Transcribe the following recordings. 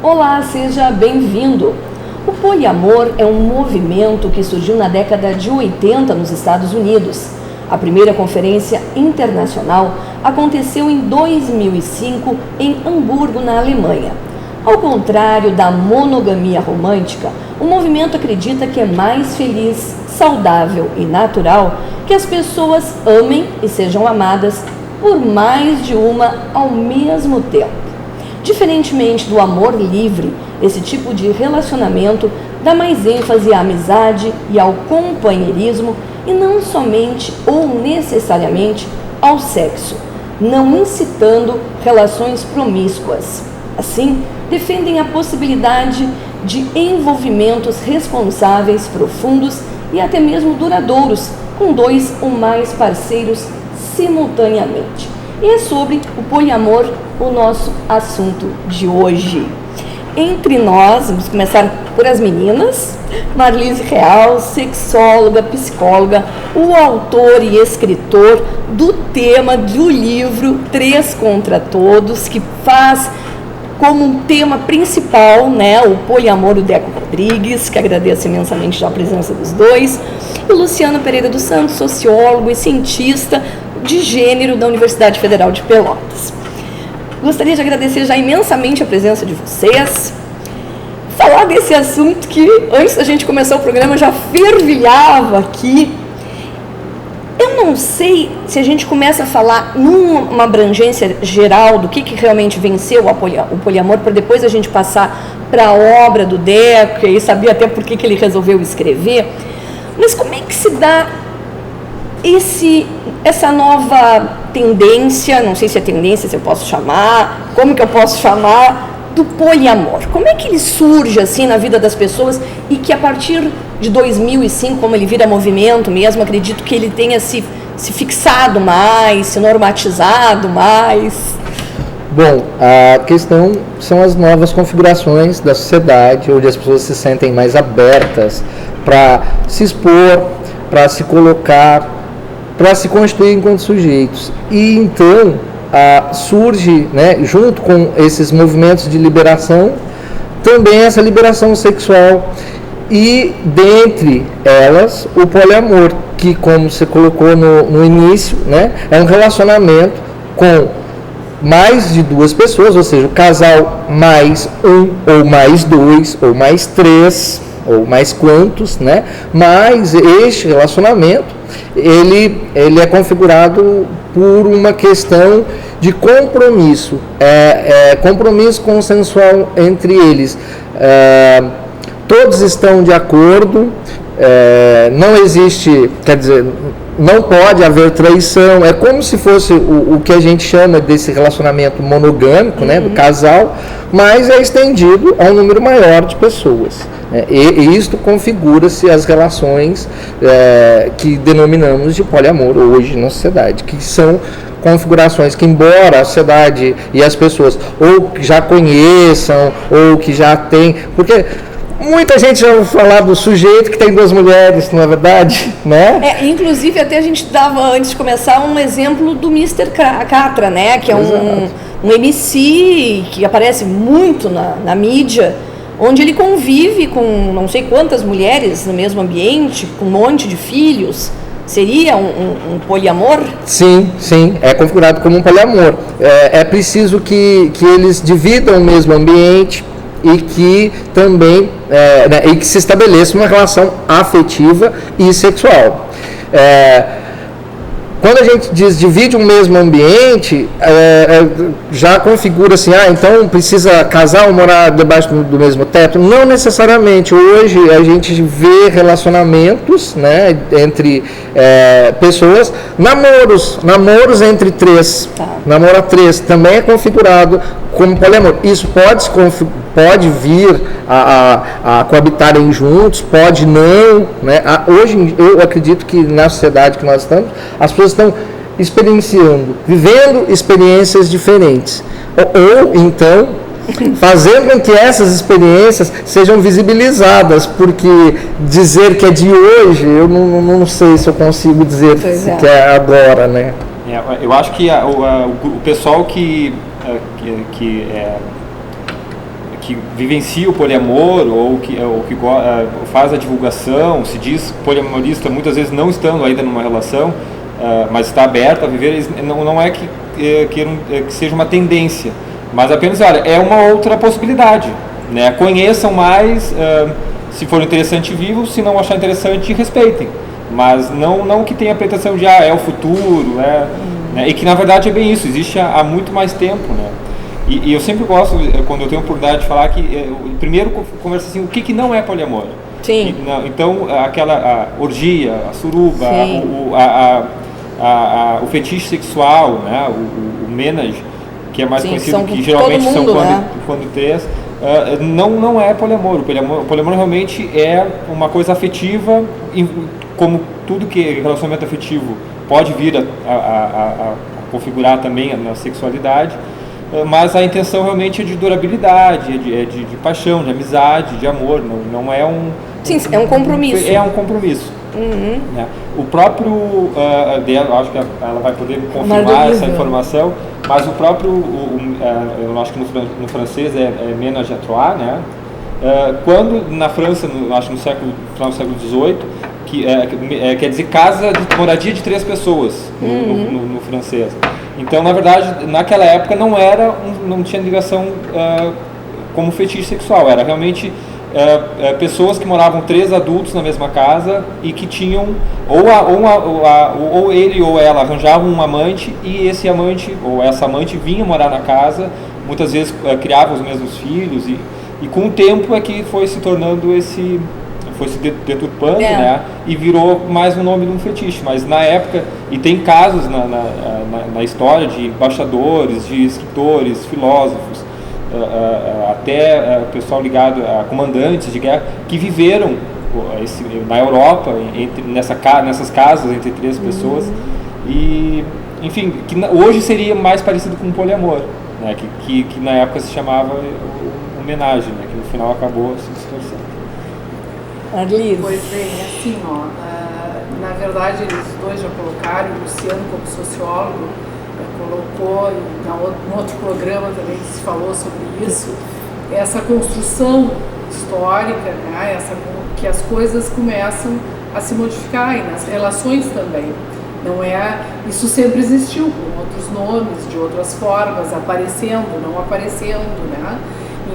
Olá, seja bem-vindo! O poliamor é um movimento que surgiu na década de 80 nos Estados Unidos. A primeira conferência internacional aconteceu em 2005 em Hamburgo, na Alemanha. Ao contrário da monogamia romântica, o movimento acredita que é mais feliz, saudável e natural que as pessoas amem e sejam amadas por mais de uma ao mesmo tempo. Diferentemente do amor livre, esse tipo de relacionamento dá mais ênfase à amizade e ao companheirismo e não somente ou necessariamente ao sexo, não incitando relações promíscuas. Assim, defendem a possibilidade de envolvimentos responsáveis, profundos e até mesmo duradouros, com 2 ou mais parceiros simultaneamente. E é sobre o poliamor o nosso assunto de hoje. Entre nós, vamos começar por as meninas, Marlise Real, sexóloga, psicóloga, o autor e escritor do tema do livro 3 contra Todos, que faz como um tema principal, né, o poliamor do Deco Rodrigues, que agradeço imensamente a presença dos dois, e Luciana Pereira dos Santos, sociólogo e cientista de gênero da Universidade Federal de Pelotas. Gostaria de agradecer já imensamente a presença de vocês, falar desse assunto que antes da gente começar o programa já fervilhava aqui. Eu não sei se a gente começa a falar numa abrangência geral do que realmente venceu o poliamor, para depois a gente passar para a obra do Deco e saber até por que ele resolveu escrever. Mas como é que se dá essa nova tendência, não sei se é tendência, se eu posso chamar, como que eu posso chamar, do poliamor? Como é que ele surge assim na vida das pessoas e que a partir de 2005, como ele vira movimento mesmo, acredito que ele tenha se fixado mais, se normatizado mais? Bom, a questão são as novas configurações da sociedade, onde as pessoas se sentem mais abertas para se expor, para se colocar, para se constituir enquanto sujeitos. E então surge, né, junto com esses movimentos de liberação, também essa liberação sexual. E dentre elas, o poliamor, que, como você colocou no início, né, é um relacionamento com mais de 2 pessoas, ou seja, o casal mais 1, ou mais 2, ou mais 3, ou mais quantos, né? Mas este relacionamento, ele é configurado por uma questão de compromisso, compromisso consensual entre eles. Todos estão de acordo, não existe, quer dizer, não pode haver traição, é como se fosse o que a gente chama desse relacionamento monogâmico, né, do casal, mas é estendido a um número maior de pessoas. E isto configura-se as relações que denominamos de poliamor hoje na sociedade, que são configurações que, embora a sociedade e as pessoas ou já conheçam, ou que já têm, porque muita gente já ouviu falar do sujeito que tem 2 mulheres, não é verdade? Né? Inclusive, até a gente dava, antes de começar, um exemplo do Mr. Catra, né? Que é um MC que aparece muito na mídia, onde ele convive com não sei quantas mulheres no mesmo ambiente, com um monte de filhos. Seria um poliamor? Sim, é configurado como um poliamor. É preciso que eles dividam o mesmo ambiente e que também e que se estabeleça uma relação afetiva e sexual. Quando a gente diz divide um mesmo ambiente, já configura assim, então precisa casar ou morar debaixo do mesmo teto? Não necessariamente. Hoje a gente vê relacionamentos, né, entre pessoas, namoros entre 3, namoro a 3, também é configurado como poliamor. Isso pode vir a coabitarem juntos, pode não, né? Hoje eu acredito que na sociedade que nós estamos, as pessoas estão experienciando, vivendo experiências diferentes, ou então fazendo com que essas experiências sejam visibilizadas, porque dizer que é de hoje, eu não sei se eu consigo dizer que é agora, né? Eu acho que o pessoal que que vivencia o poliamor ou que faz a divulgação, se diz poliamorista, muitas vezes não estando ainda numa relação, mas está aberto a viver, não é que seja uma tendência, mas apenas, olha, é uma outra possibilidade, né? Conheçam mais, se for interessante, vivam, se não achar interessante, respeitem, mas não que tenha a pretensão de, é o futuro, né? E que na verdade é bem isso, existe há muito mais tempo, né? E eu sempre gosto, quando eu tenho a oportunidade de falar, que primeiro conversa assim, o que não é poliamor. Sim. Então, aquela orgia, a suruba, o fetiche sexual, né? o menage, que é mais conhecido, que geralmente são quando três, não é poliamor. O poliamor realmente é uma coisa afetiva, como tudo que é relacionamento afetivo pode vir a configurar também na sexualidade, mas a intenção realmente é de durabilidade, de paixão, de amizade, de amor, não é um... Sim, é um compromisso. É um compromisso. Uhum. Né? O próprio, acho que ela vai poder confirmar essa informação, mas o próprio, eu acho que no francês é ménage à trois, né? Quando na França, acho que no final do século XVIII, quer dizer casa de moradia de 3 pessoas no francês. Então, na verdade, naquela época não tinha ligação como fetiche sexual, era realmente pessoas que moravam 3 adultos na mesma casa e que tinham, ou ele ou ela arranjavam um amante, e esse amante ou essa amante vinha morar na casa, muitas vezes criavam os mesmos filhos, e com o tempo é que foi se tornando foi se deturpando, né? E virou mais um nome de um fetiche. Mas na época, e tem casos na história de embaixadores, de escritores, filósofos, até pessoal ligado a comandantes de guerra, que viveram na Europa, nessas casas entre 3 pessoas, e, enfim, que hoje seria mais parecido com um poliamor, né? Que na época se chamava homenagem, né? Que no final acabou se distorcendo. Pois bem, assim, na verdade eles dois já colocaram, o Luciano como sociólogo colocou, e no outro programa também se falou sobre isso, essa construção histórica, né, que as coisas começam a se modificar, e nas relações também. Isso sempre existiu, com outros nomes, de outras formas, aparecendo, não aparecendo, né?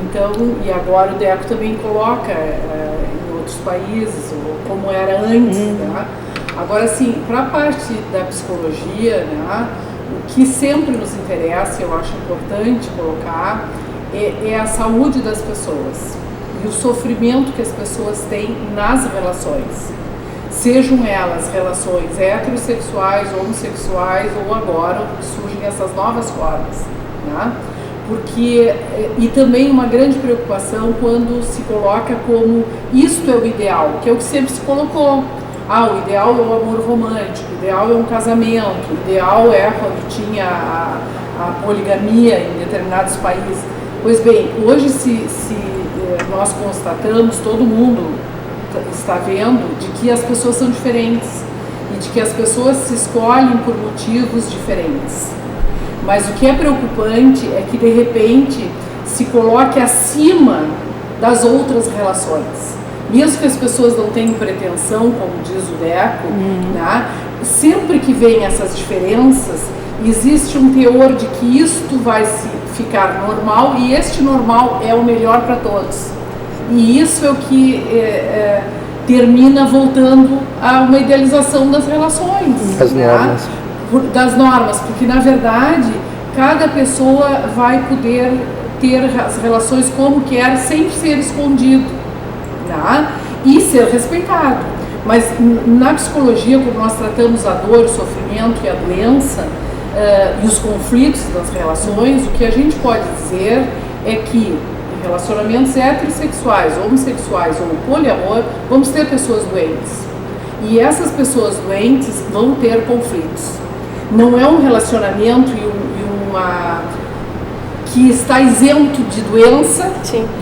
Então, e agora o Deco também coloca em outros países, ou como era antes, né? Agora, sim, para a parte da psicologia, né, o que sempre nos interessa, eu acho importante colocar, é a saúde das pessoas e o sofrimento que as pessoas têm nas relações. Sejam elas relações heterossexuais, homossexuais, ou agora surgem essas novas formas, né? E também uma grande preocupação quando se coloca como isto é o ideal, que é o que sempre se colocou. O ideal é o amor romântico, o ideal é um casamento, o ideal é quando tinha a poligamia em determinados países. Pois bem, hoje nós constatamos, todo mundo está vendo, de que as pessoas são diferentes e de que as pessoas se escolhem por motivos diferentes. Mas o que é preocupante é que, de repente, se coloque acima das outras relações. Mesmo que as pessoas não tenham pretensão, como diz o Deco, né? Sempre que vem essas diferenças, existe um teor de que isto vai ficar normal, e este normal é o melhor para todos. E isso é o que termina voltando a uma idealização das relações. Das normas, porque na verdade cada pessoa vai poder ter as relações como quer, sem ser escondido, tá? E ser respeitado. Mas na psicologia, quando nós tratamos a dor, o sofrimento e a doença e os conflitos das relações, o que a gente pode dizer é que em relacionamentos heterossexuais, homossexuais ou poliamor, vamos ter pessoas doentes. E essas pessoas doentes vão ter conflitos. Não é um relacionamento que está isento de doença,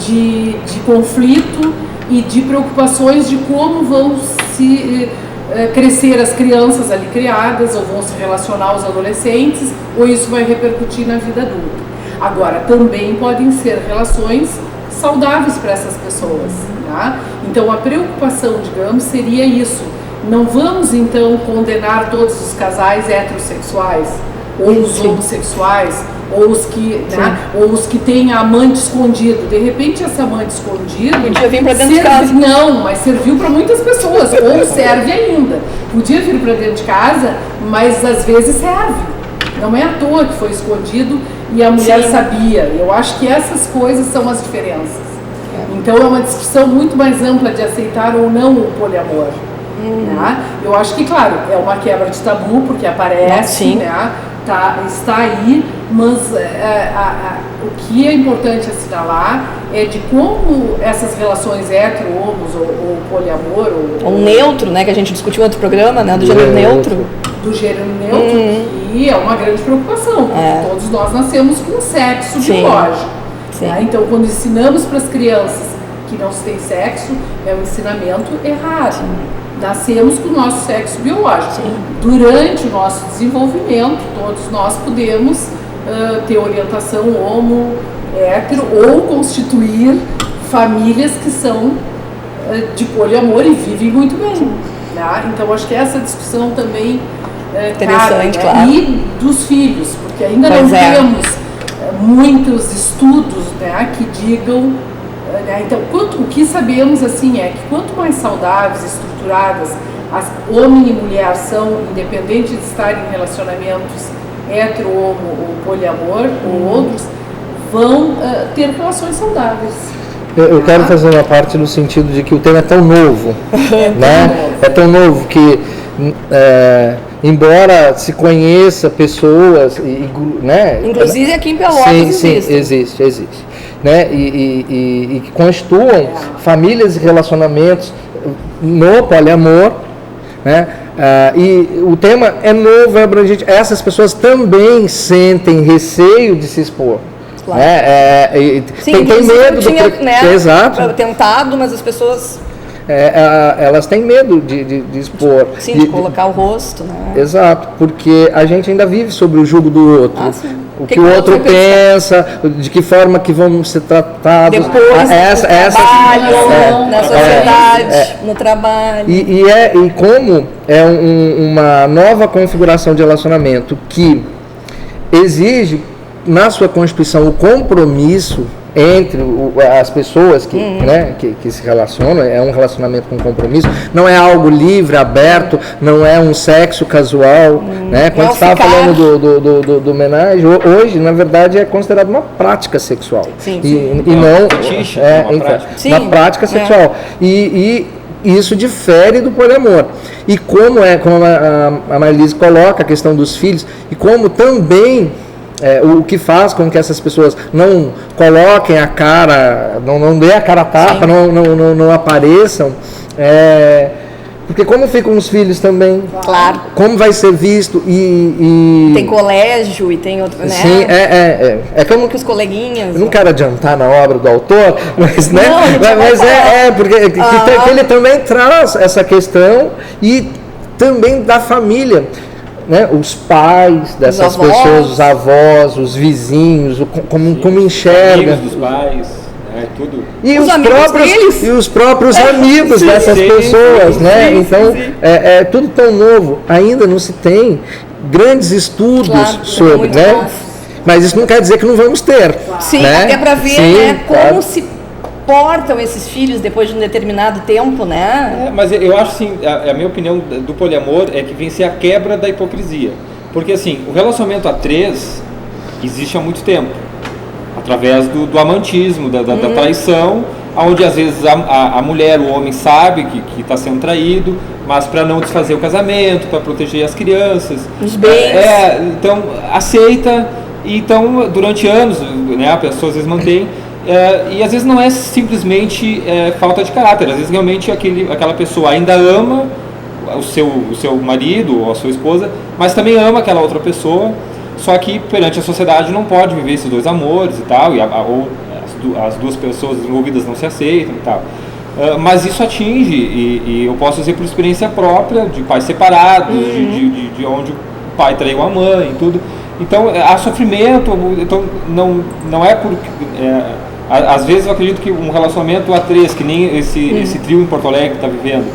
de conflito e de preocupações de como vão crescer as crianças ali criadas, ou vão se relacionar os adolescentes, ou isso vai repercutir na vida adulta. Agora, também podem ser relações saudáveis para essas pessoas, tá? Então a preocupação, digamos, seria isso. Não vamos então condenar todos os casais heterossexuais, ou os homossexuais, ou os que, né, ou os que têm amante escondido. De repente essa amante escondida podia vir para dentro de casa. Não, mas serviu para muitas pessoas, ou serve ainda. Podia vir para dentro de casa, mas às vezes serve. Não é à toa que foi escondido e a mulher sabia. Eu acho que essas coisas são as diferenças. Então é uma discussão muito mais ampla de aceitar ou não o poliamor. Né? Eu acho que, claro, é uma quebra de tabu, porque aparece, né? Está aí, mas o que é importante assinalar é de como essas relações hetero-homos ou poliamor ou neutro, né, que a gente discutiu em outro programa, né, do gênero neutro. Do gênero neutro, que é uma grande preocupação, porque todos nós nascemos com sexo biológico. Né? Então, quando ensinamos para as crianças que não se tem sexo, é um ensinamento errado. Nascemos com o nosso sexo biológico. Durante o nosso desenvolvimento, todos nós podemos ter orientação homo, hétero, ou constituir famílias que são de poliamor e vivem muito bem. Tá? Então, acho que essa discussão também interessante, cabe, claro. E dos filhos, porque ainda não temos muitos estudos, né, que digam. Então, o que sabemos assim é que quanto mais saudáveis, estruturadas, homem e mulher são, independente de estarem em relacionamentos hetero, homo ou poliamor ou outros, vão ter relações saudáveis. Eu quero fazer uma parte no sentido de que o tema é tão novo, né? É tão novo que, embora se conheça pessoas, né? Inclusive aqui em Pelotas existe. Né, e que constituam famílias e relacionamentos no poliamor, né, e o tema é novo, é abrangente. Essas pessoas também sentem receio de se expor. Claro. Né, tem medo do tentado, mas as pessoas elas têm medo de expor. Sim, de colocar o rosto, né? Exato, porque a gente ainda vive sobre o jugo do outro. O que o outro pensa, de que forma que vão ser tratados. Depois, no trabalho, na sociedade, no trabalho. E como é uma nova configuração de relacionamento que exige, na sua Constituição, o compromisso entre as pessoas que se relacionam, é um relacionamento com compromisso, não é algo livre, aberto, não é um sexo casual, né? Quando você estava falando do homenagem, hoje, na verdade, é considerado uma prática sexual. E não uma prática sexual. E isso difere do poliamor. E como a Marilise coloca a questão dos filhos, e como também o que faz com que essas pessoas não coloquem a cara, não dê a cara a tapa, não apareçam, porque como ficam os filhos também, claro, como vai ser visto e tem colégio e tem outro, né? Sim, é como Eu não quero adiantar na obra do autor, mas porque que ele também traz essa questão e também da família. Né, os pais dessas pessoas, os avós, os vizinhos, como enxerga. Os amigos dos pais, tudo. E os próprios amigos dessas pessoas, né? Então, é tudo tão novo. Ainda não se tem grandes estudos sobre, né? Mas isso não quer dizer que não vamos ter. Sim, né? até para ver como se portam esses filhos depois de um determinado tempo, né? Mas eu acho assim, a minha opinião do poliamor é que vem ser a quebra da hipocrisia. Porque assim, o relacionamento a três existe há muito tempo, através do amantismo, da traição, onde às vezes a mulher, o homem sabe que está sendo traído, mas para não desfazer o casamento, para proteger as crianças, os bens. Então aceita, e então durante anos, né, a pessoa às vezes mantém. E às vezes não é simplesmente falta de caráter, às vezes realmente aquela pessoa ainda ama o seu marido ou a sua esposa, mas também ama aquela outra pessoa, só que perante a sociedade não pode viver esses dois amores e tal, ou as duas pessoas envolvidas não se aceitam e tal. Mas isso atinge, e eu posso dizer por experiência própria, de pais separados, de onde o pai traiu a mãe e tudo. Então há sofrimento, então não é porque Às vezes eu acredito que um relacionamento a três, que nem esse trio em Porto Alegre está vivendo,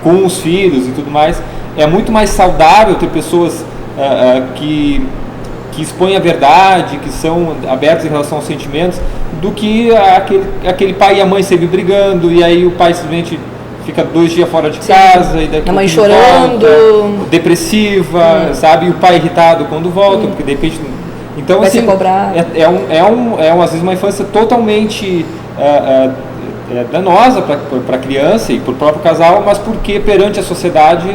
com os filhos e tudo mais, é muito mais saudável ter pessoas que expõem a verdade, que são abertas em relação aos sentimentos, do que aquele pai e a mãe sempre brigando, e aí o pai simplesmente fica 2 dias fora de casa, e daqui a mãe chorando, volta, depressiva, sabe, e o pai irritado quando volta, porque de repente... Então, vai assim, ser cobrado. Às vezes uma infância totalmente danosa para a criança e para o próprio casal, mas porque perante a sociedade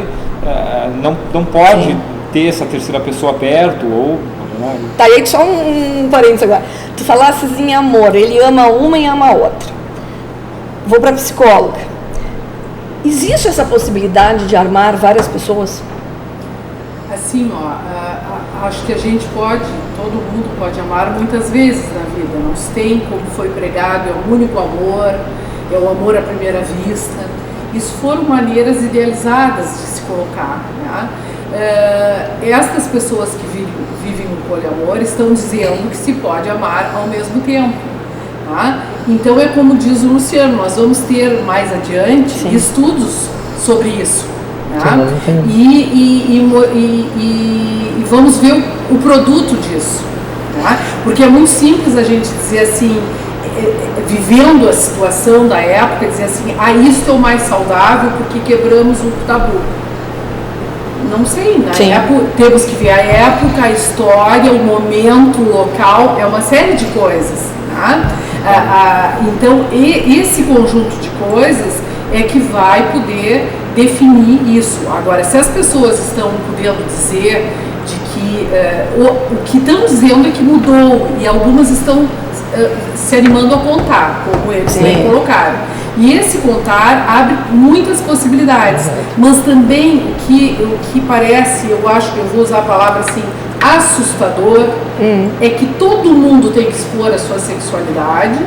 não pode ter essa terceira pessoa perto, ou... Tá, e aí só um parênteses agora. Tu falasses em amor, ele ama uma e ama a outra. Vou para psicóloga. Existe essa possibilidade de armar várias pessoas? Assim, acho que a gente pode, todo mundo pode amar muitas vezes na vida. Não tem, como foi pregado, é o único amor, é o amor à primeira vista. Isso foram maneiras idealizadas de se colocar, né? Estas pessoas que vivem no poliamor estão dizendo que se pode amar ao mesmo tempo, tá? Então é como diz o Luciano, nós vamos ter mais adiante estudos sobre isso, tá? E vamos ver o produto disso, tá? Porque é muito simples a gente dizer assim, vivendo a situação da época, dizer assim, isso é o mais saudável porque quebramos o tabu. Não sei, né? Temos que ver a época, a história, o momento, o local, é uma série de coisas, tá? Então, esse conjunto de coisas é que vai poder definir isso. Agora, se as pessoas estão podendo dizer de que o que estão dizendo é que mudou, e algumas estão se animando a contar, como eles bem colocaram. E esse contar abre muitas possibilidades, mas também o que parece, eu acho que eu vou usar a palavra assim, assustador, é que todo mundo tem que expor a sua sexualidade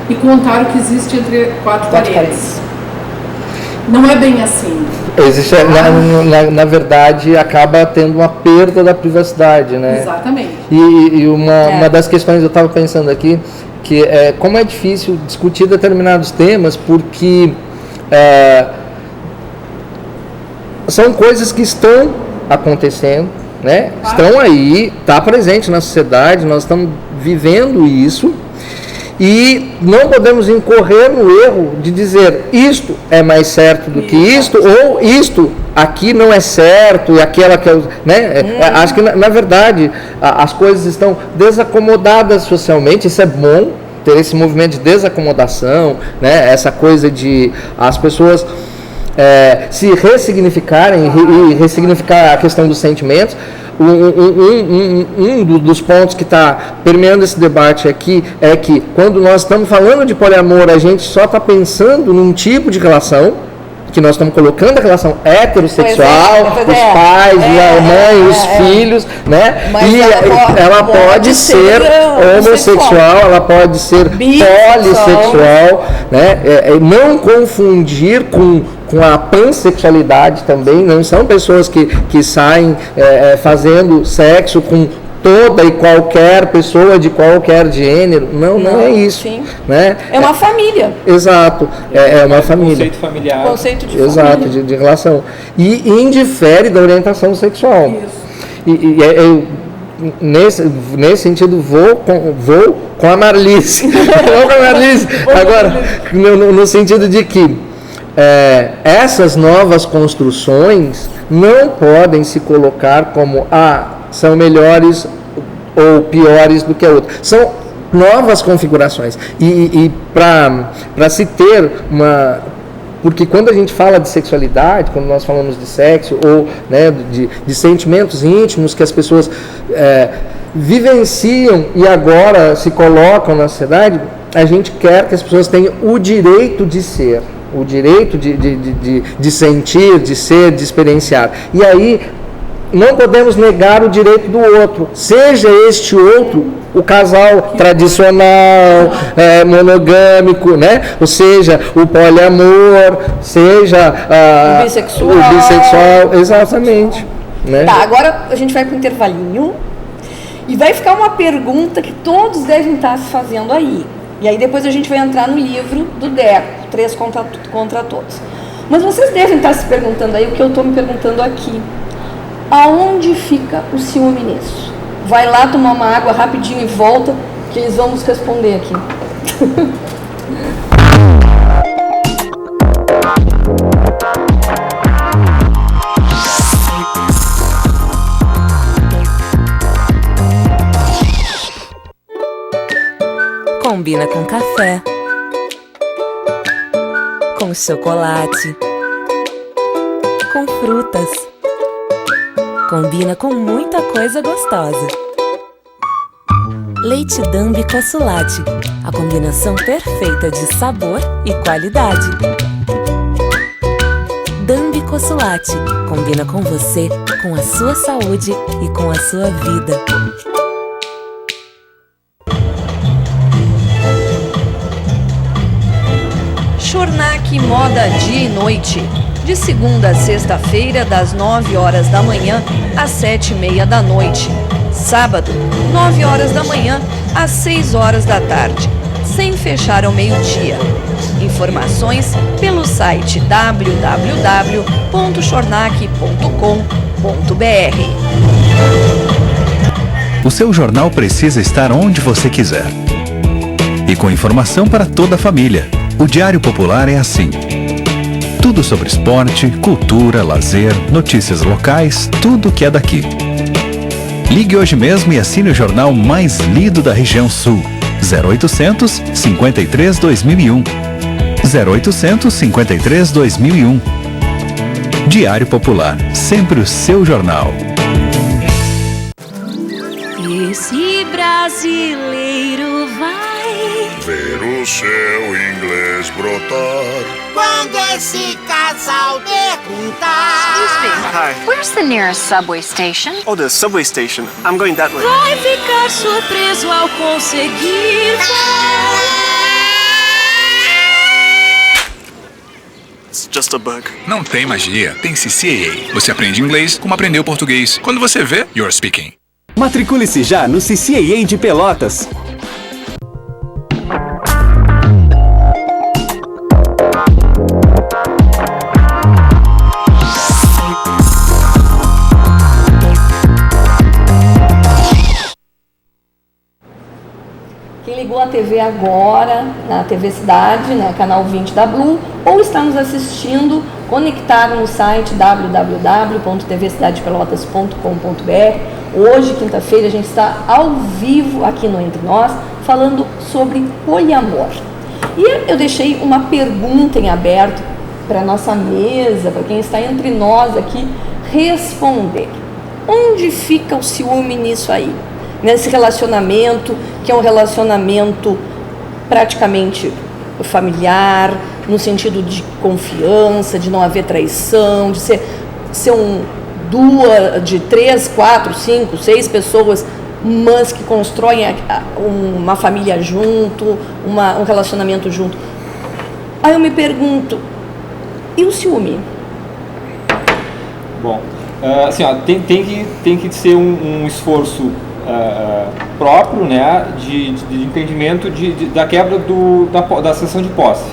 e contar o que existe entre quatro paredes. Não é bem assim. Existe, na verdade, acaba tendo uma perda da privacidade, né? Exatamente. E uma das questões, eu estava pensando aqui, que como é difícil discutir determinados temas, porque são coisas que estão acontecendo, né? Estão aí, está presente na sociedade, nós estamos vivendo isso, e não podemos incorrer no erro de dizer isto é mais certo do que isto, ou isto aqui não é certo e aquela que é, né? Acho que na verdade as coisas estão desacomodadas socialmente. Isso é bom, ter esse movimento de desacomodação, né? Essa coisa de as pessoas se ressignificarem e ressignificar a questão dos sentimentos. Um dos pontos que está permeando esse debate aqui é que quando nós estamos falando de poliamor, a gente só está pensando num tipo de relação, que nós estamos colocando a relação heterossexual, os pais, a mãe, os filhos, né? Mas e ela pode ser homossexual, ela pode ser polissexual, né? Não confundir com a pansexualidade também. Não são pessoas que saem fazendo sexo com toda e qualquer pessoa de qualquer gênero. Não é isso. Né? É uma família. Exato. É uma família. Conceito familiar. Conceito de Exato, família. de relação. E indifere da orientação sexual. Isso. Nesse sentido, vou com a Marlice. Vou com a Marlice. Agora, no sentido de que essas novas construções não podem se colocar como são melhores ou piores do que a outra. São novas configurações. E para se ter uma... Porque quando a gente fala de sexualidade, quando nós falamos de sexo, ou né, de sentimentos íntimos que as pessoas vivenciam e agora se colocam na sociedade, a gente quer que as pessoas tenham o direito de ser, o direito de sentir, de ser, de experienciar. E aí não podemos negar o direito do outro, seja este outro o casal tradicional, monogâmico, né? Ou seja, o poliamor, seja o bissexual, exatamente. Né? Tá, agora a gente vai para o intervalinho e vai ficar uma pergunta que todos devem estar se fazendo aí. E aí depois a gente vai entrar no livro do Deco, 3 contra Todos. Mas vocês devem estar se perguntando aí o que eu estou me perguntando aqui. Aonde fica o ciúme nisso? Vai lá tomar uma água rapidinho e volta, que eles vão nos responder aqui. Combina com café, com chocolate, com frutas. Combina com muita coisa gostosa. Leite Dambi Consulate, a combinação perfeita de sabor e qualidade. Dambi Consulate, combina com você, com a sua saúde e com a sua vida. Chornac Moda Dia e Noite, de segunda a sexta-feira, das 9 horas da manhã às 7h30 da noite. Sábado, 9 horas da manhã às 6 horas da tarde, sem fechar ao meio-dia. Informações pelo site www.chornac.com.br. O seu jornal precisa estar onde você quiser. E com informação para toda a família. O Diário Popular é assim. Tudo sobre esporte, cultura, lazer, notícias locais, tudo que é daqui. Ligue hoje mesmo e assine o jornal mais lido da região sul. 0800 53 2001. 0800 53 2001. Diário Popular, sempre o seu jornal. Esse brasileiro vai ver o seu inglês brotar. Quando esse casal perguntar. Excuse me. Hi. Where's the nearest subway station? Oh, the subway station. I'm going that way. Vai ficar surpreso ao conseguir. It's just a bug. Não tem magia, tem CCAA. Você aprende inglês como aprendeu português. Quando você vê, you're speaking. Matricule-se já no CCAA de Pelotas. Quem ligou a TV agora, na TV Cidade, né, canal 20 da Blue, ou está nos assistindo, conectado no site www.tvcidadepelotas.com.br. Hoje, quinta-feira, a gente está ao vivo aqui no Entre Nós, falando sobre poliamor. E eu deixei uma pergunta em aberto para a nossa mesa, para quem está entre nós aqui, responder. Onde fica o ciúme nisso aí? Nesse relacionamento, que é um relacionamento praticamente familiar, no sentido de confiança, de não haver traição, de ser de 3, 4, 5, 6 pessoas, mas que constroem uma família junto, um relacionamento junto. Aí eu me pergunto, e o ciúme? Bom, assim, ó, tem que ser um esforço próprio, né, de entendimento da quebra da sensação de posse,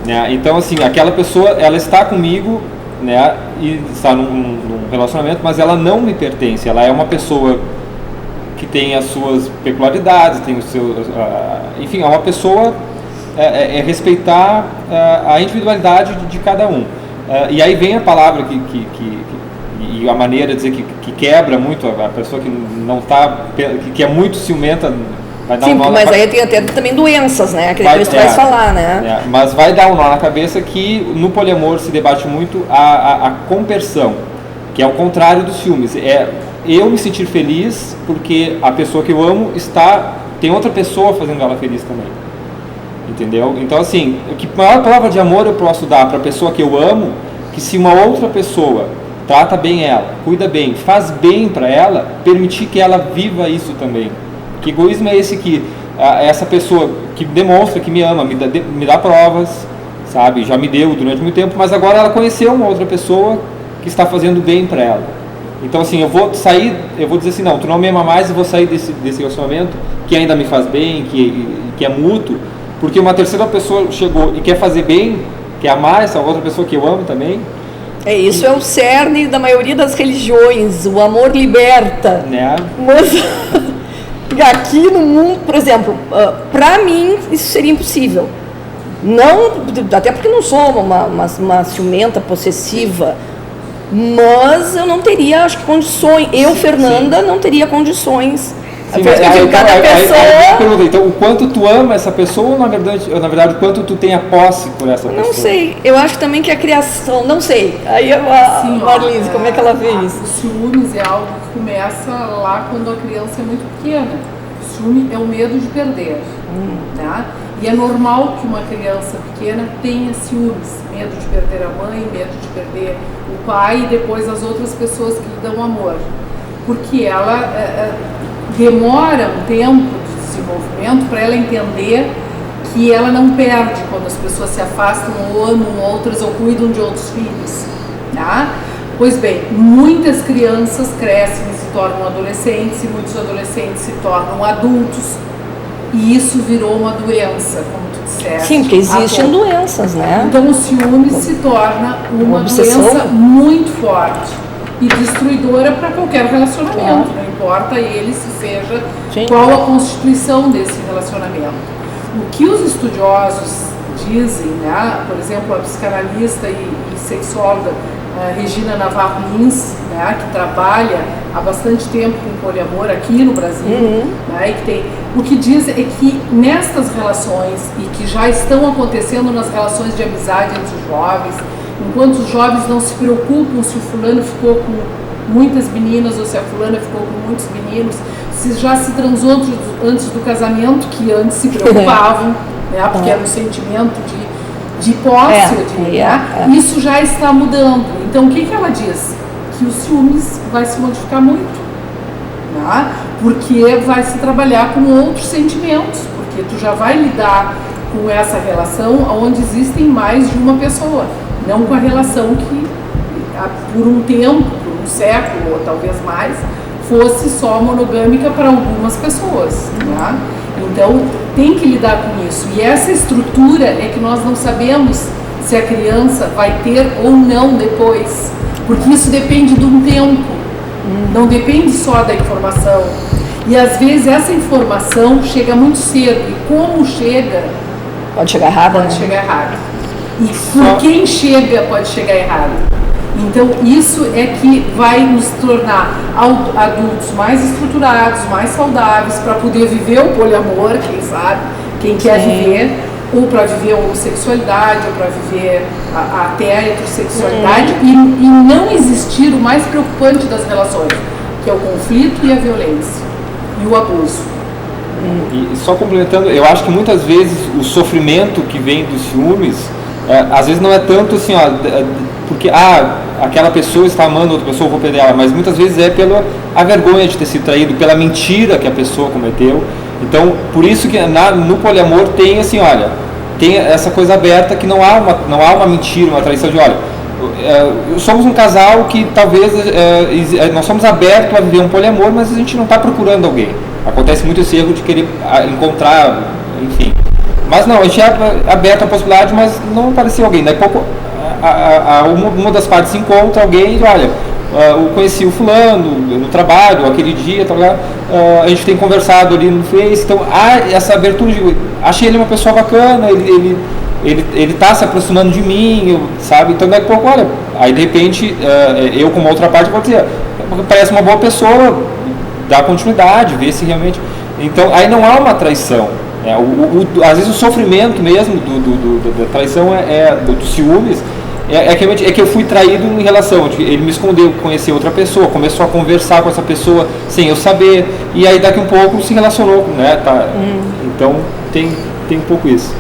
né? Então, assim, aquela pessoa, ela está comigo, né, e está num relacionamento, mas ela não me pertence. Ela é uma pessoa que tem as suas peculiaridades, tem os seus, enfim, é uma pessoa, respeitar a individualidade de cada um. E aí vem a palavra e a maneira de dizer que quebra muito a pessoa que não está, que é muito ciumenta, vai dar um nó. Mas aí tem até também doenças, né? Que depois tu vai falar, né? Mas vai dar um nó na cabeça que no poliamor se debate muito a compersão, que é o contrário dos ciúmes. É eu me sentir feliz porque a pessoa que eu amo tem outra pessoa fazendo ela feliz também. Entendeu? Então, assim, que maior palavra de amor eu posso dar para a pessoa que eu amo, que se uma outra pessoa trata bem ela, cuida bem, faz bem para ela, permitir que ela viva isso também. Que egoísmo é esse que essa pessoa que demonstra que me ama, me dá provas, sabe? Já me deu durante muito tempo, mas agora ela conheceu uma outra pessoa que está fazendo bem para ela. Então assim, eu vou dizer assim, não, tu não me ama mais e vou sair desse relacionamento que ainda me faz bem, que é mútuo, porque uma terceira pessoa chegou e quer fazer bem, quer amar essa outra pessoa que eu amo também. Isso é o cerne da maioria das religiões, o amor liberta. Né? Mas aqui no mundo, por exemplo, para mim isso seria impossível. Não, até porque não sou uma ciumenta possessiva, mas eu não teria, acho que, condições. Fernanda, não teria condições. Sim, cada pessoa... Então, o quanto tu ama essa pessoa, na verdade, o quanto tu tem a posse por essa pessoa? Não sei, eu acho também que a criação, não sei. Aí Marlise, como é que ela vê isso? O ciúmes é algo que começa lá quando a criança é muito pequena. O ciúme é o medo de perder, né? E é normal que uma criança pequena tenha ciúmes, medo de perder a mãe, medo de perder o pai e depois as outras pessoas que lhe dão amor. Porque ela demora um tempo de desenvolvimento para ela entender que ela não perde quando as pessoas se afastam ou amam outras ou cuidam de outros filhos. Tá? Pois bem, muitas crianças crescem e se tornam adolescentes e muitos adolescentes se tornam adultos. E isso virou uma doença, como tu disseste. Sim, porque existem doenças, né? Então o ciúme se torna uma doença muito forte e destruidora para qualquer relacionamento. Não importa ele se seja qual a constituição desse relacionamento. O que os estudiosos dizem, né? Por exemplo, a psicanalista e sexóloga Regina Navarro Lins, né, que trabalha há bastante tempo com poliamor aqui no Brasil, né, e que tem, o que diz é que nestas relações, e que já estão acontecendo nas relações de amizade entre os jovens, enquanto os jovens não se preocupam se o fulano ficou com muitas meninas ou se a fulana ficou com muitos meninos, se já se transou antes do casamento, que antes se preocupavam, né, porque era um sentimento de posse, isso já está mudando. Então o que ela diz? Que o ciúmes vai se modificar muito, né? Porque vai se trabalhar com outros sentimentos, porque tu já vai lidar com essa relação onde existem mais de uma pessoa, não com a relação que por um tempo, por um século ou talvez mais, fosse só monogâmica para algumas pessoas, né? Então tem que lidar com isso, e essa estrutura é que nós não sabemos se a criança vai ter ou não depois, porque isso depende de um tempo, não depende só da informação, e às vezes essa informação chega muito cedo, e como chega, pode chegar errada, pode chegar errado, e por quem chega pode chegar errado. Então isso é que vai nos tornar adultos mais estruturados, mais saudáveis, para poder viver o poliamor, quem sabe, quem quer viver, ou para viver a homossexualidade, ou para viver até a heterossexualidade, e não existir o mais preocupante das relações, que é o conflito e a violência, e o abuso. E só complementando, eu acho que muitas vezes o sofrimento que vem dos ciúmes, às vezes não é tanto assim, porque aquela pessoa está amando outra pessoa, eu vou perder ela, mas muitas vezes é pela a vergonha de ter sido traído, pela mentira que a pessoa cometeu. Então, por isso que no poliamor tem assim, olha, tem essa coisa aberta que não há uma mentira, uma traição de, olha, somos um casal que talvez nós somos abertos a viver um poliamor, mas a gente não está procurando alguém. Acontece muito esse erro de querer encontrar, enfim. Mas não, a gente é aberto à possibilidade, mas não apareceu alguém. Daí pouco uma das partes se encontra alguém e diz, olha, eu conheci o fulano no trabalho, aquele dia, a gente tem conversado ali no Face, então há essa abertura de, achei ele uma pessoa bacana, ele está se aproximando de mim, sabe? Então daqui a pouco, olha, aí de repente eu como outra parte vou dizer, parece uma boa pessoa, dá continuidade, ver se realmente... Então aí não há uma traição. Às vezes o sofrimento mesmo da traição dos ciúmes é que eu fui traído em relação, ele me escondeu, conheceu outra pessoa, começou a conversar com essa pessoa sem eu saber, e aí daqui um pouco se relacionou, né? Então tem um pouco isso.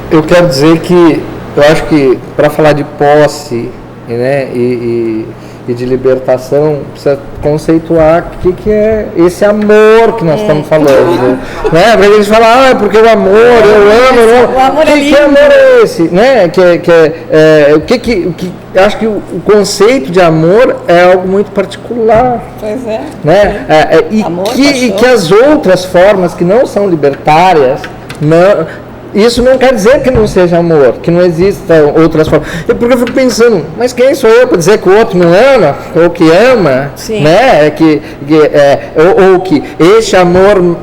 Eu quero dizer que eu acho que para falar de posse, né, e e de libertação, precisa conceituar o que é esse amor que nós estamos falando, né? Porque a gente fala, porque o amor, eu amo, o amor que amor é esse, né? Eu acho que o conceito de amor é algo muito particular. Pois é. Né? E que as outras formas que não são libertárias, isso não quer dizer que não seja amor, que não existam outras formas. Porque eu fico pensando, mas quem sou eu para dizer que o outro não ama, ou que ama, né? Ou que esse amor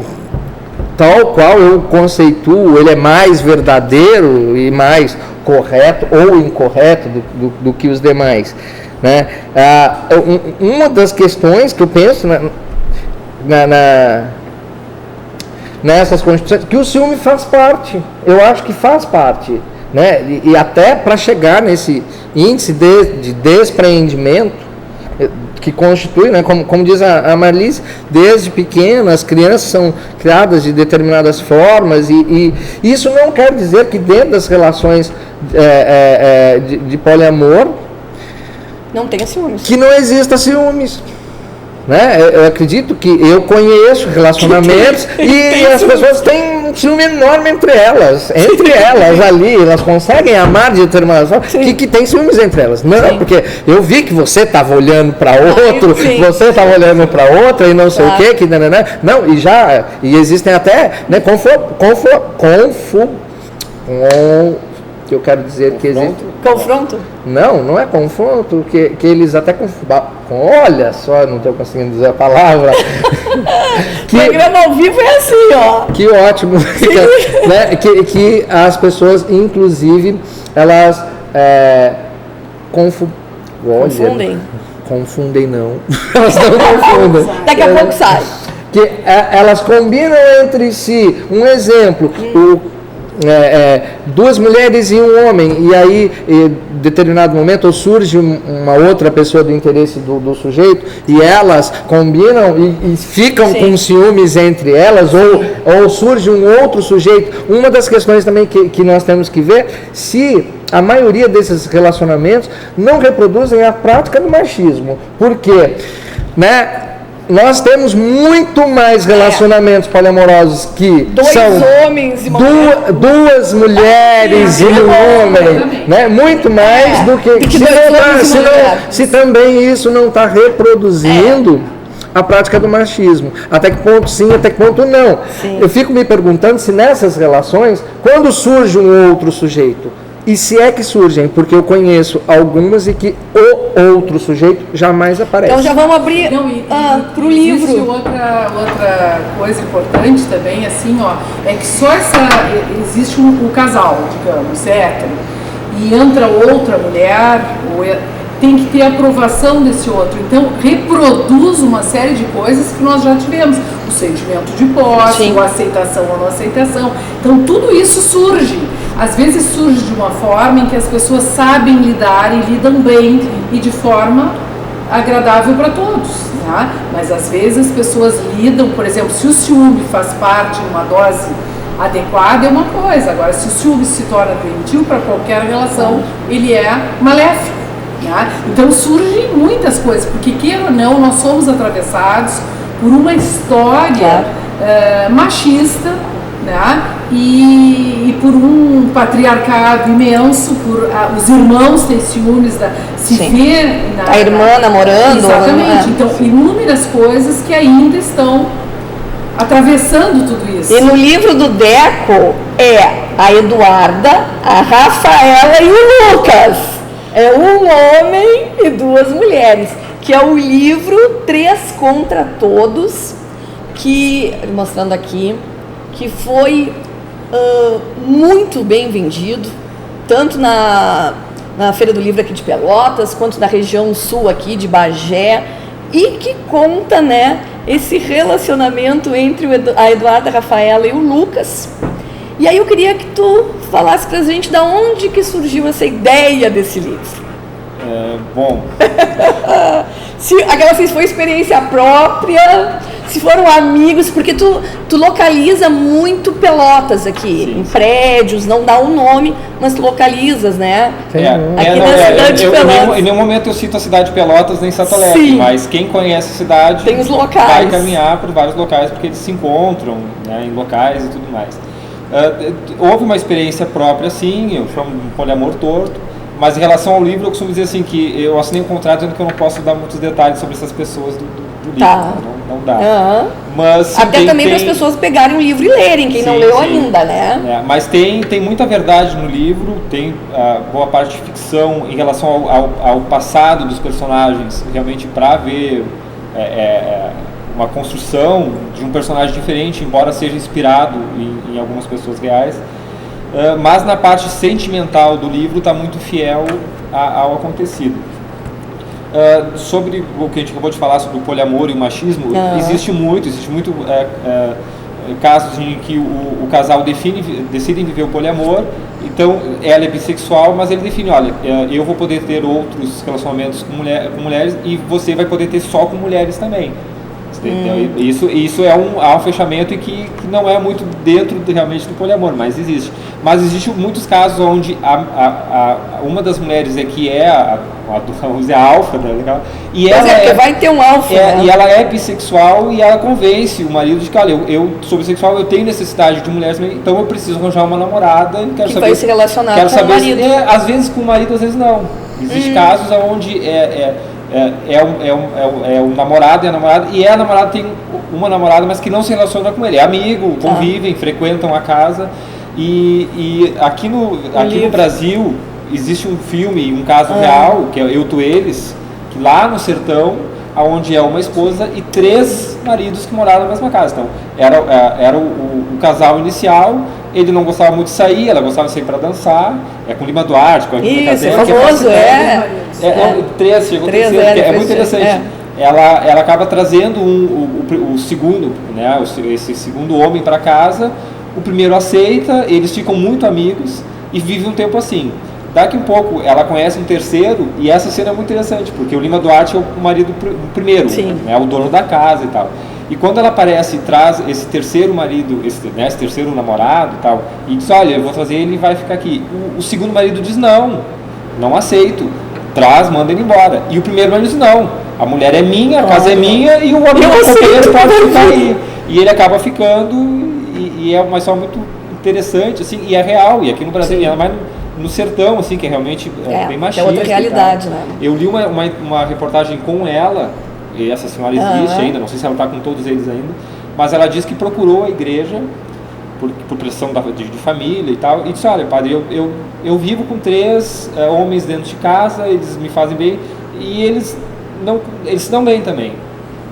tal qual eu conceituo, ele é mais verdadeiro e mais correto ou incorreto do que os demais, né? Uma das questões que eu penso nessas constituições, que o ciúme faz parte, eu acho que faz parte, né? E até para chegar nesse índice de despreendimento que constitui, né? Como diz a Marlise, desde pequeno as crianças são criadas de determinadas formas e isso não quer dizer que dentro das relações de poliamor não tenha ciúmes, que não exista ciúmes, né? Eu acredito que eu conheço relacionamentos e as pessoas têm um ciúme enorme entre elas ali, elas conseguem amar de determinada forma, que tem ciúmes entre elas. Não, porque eu vi que você estava olhando para outro, você estava olhando para outra e não sei o que não, e existem até, né, que eu quero dizer que existe confronto? Não é confronto, que eles até olha só, não estou conseguindo dizer a palavra. Programa ao vivo é assim, ó. Que ótimo, né? Que as pessoas, inclusive, elas confundem não. Elas não confundem. Daqui a pouco sai. Que elas combinam entre si. Um exemplo, duas mulheres e um homem, e aí em determinado momento surge uma outra pessoa do interesse do sujeito e elas combinam e ficam com ciúmes entre elas, ou surge um outro sujeito. Uma das questões também que nós temos que ver, se a maioria desses relacionamentos não reproduzem a prática do machismo, porque, né, nós temos muito mais relacionamentos poliamorosos que homens e duas mulheres e um homem, né? Muito mais do que se também isso não está reproduzindo a prática do machismo. Até que ponto sim, até que ponto não. Eu fico me perguntando se nessas relações, quando surge um outro sujeito, e se é que surgem, porque eu conheço algumas e que o outro sujeito jamais aparece. Então já vamos abrir para o livro. Existe outra coisa importante também, assim, é que só existe um casal, digamos, hétero, e entra outra mulher, tem que ter a aprovação desse outro. Então, reproduz uma série de coisas que nós já tivemos. O sentimento de posse, a aceitação ou não aceitação. Então, tudo isso surge. Às vezes surge de uma forma em que as pessoas sabem lidar e lidam bem e de forma agradável para todos, tá? Mas às vezes as pessoas lidam, por exemplo, se o ciúme faz parte de uma dose adequada é uma coisa, agora se o ciúme se torna doentio para qualquer relação, ele é maléfico, tá? Então surgem muitas coisas, porque queira ou não, nós somos atravessados por uma história machista, né? E por um patriarcado imenso, os irmãos têm ciúmes, a irmã namorando. Exatamente, então inúmeras coisas que ainda estão atravessando tudo isso. E no livro do Deco a Eduarda, a Rafaela e o Lucas. É um homem e duas mulheres, que é o livro 3 contra Todos, que, mostrando aqui, que foi muito bem vendido, tanto na Feira do Livro aqui de Pelotas, quanto na região sul aqui de Bagé, e que conta, né, esse relacionamento entre a Eduarda, a Rafaela e o Lucas. E aí eu queria que tu falasse pra gente de onde que surgiu essa ideia desse livro. Bom... se foi experiência própria, se foram amigos, porque tu localiza muito Pelotas aqui, sim, em prédios, não dá o nome, mas tu localizas, né? Aqui na cidade de Pelotas. Em nenhum momento eu cito a cidade de Pelotas nem Santo Alegre, mas quem conhece a cidade tem os locais, vai caminhar por vários locais, porque eles se encontram, né, em locais e tudo mais. Houve uma experiência própria, sim, eu chamo de poliamor torto, mas em relação ao livro eu costumo dizer assim, que eu assinei um contrato dizendo que eu não posso dar muitos detalhes sobre essas pessoas do livro, não dá. Mas, sim, até também para as pessoas pegarem o livro e lerem, quem não leu ainda, né? Mas tem muita verdade no livro, tem boa parte de ficção em relação ao passado dos personagens, realmente para haver uma construção de um personagem diferente, embora seja inspirado em algumas pessoas reais. Mas na parte sentimental do livro está muito fiel ao acontecido. Sobre o que a gente acabou de falar sobre o poliamor e o machismo, existe muito casos em que o casal decidem viver o poliamor. Então ela é bissexual, mas ele define, olha, eu vou poder ter outros relacionamentos com mulheres e você vai poder ter só com mulheres também. Isso é um fechamento e que não é muito dentro realmente do poliamor, mas existe. Mas existem muitos casos onde uma das mulheres a alfa, né, e ela vai ter um alfa, né? E ela é bissexual e ela convence o marido de que, olha, eu sou bissexual, eu tenho necessidade de mulheres, então eu preciso arranjar uma namorada e quero saber, vai se relacionar com o marido. Às vezes com o marido, às vezes não. Existem casos onde um namorado e a namorada, e a namorada tem uma namorada, mas que não se relaciona com ele, é amigo, convivem, frequentam a casa, e aqui no Brasil existe um filme, um caso real, que é Eu, Tu, Eles, que lá no sertão, onde é uma esposa e 3 maridos que moraram na mesma casa. Então, era o casal inicial, ele não gostava muito de sair, ela gostava de sair para dançar, com Lima Duarte, com a Regina Casé, é famoso, chegou terceiro, é muito interessante. Ela acaba trazendo o segundo, né, esse segundo homem para casa, o primeiro aceita, eles ficam muito amigos e vivem um tempo assim. Daqui um pouco ela conhece um terceiro e essa cena é muito interessante, porque o Lima Duarte é o marido primeiro, né, o dono da casa e tal. E quando ela aparece e traz esse terceiro marido, esse terceiro namorado e tal, e diz, olha, eu vou trazer ele e vai ficar aqui. O segundo marido diz, não aceito, manda ele embora. E o primeiro marido diz, não, a mulher é minha, a casa é minha e o amigo companheiro pode ficar aí. E ele acaba ficando e é uma história muito interessante, assim, e é real, e aqui no Brasil, e ela vai no sertão, assim, que é realmente bem machista. É outra realidade, né? Eu li uma reportagem com ela, e essa senhora existe ainda, não sei se ela está com todos eles ainda, mas ela diz que procurou a igreja por pressão de família e tal, e disse, olha, padre, eu vivo com 3 homens dentro de casa, eles me fazem bem, e eles se dão bem também.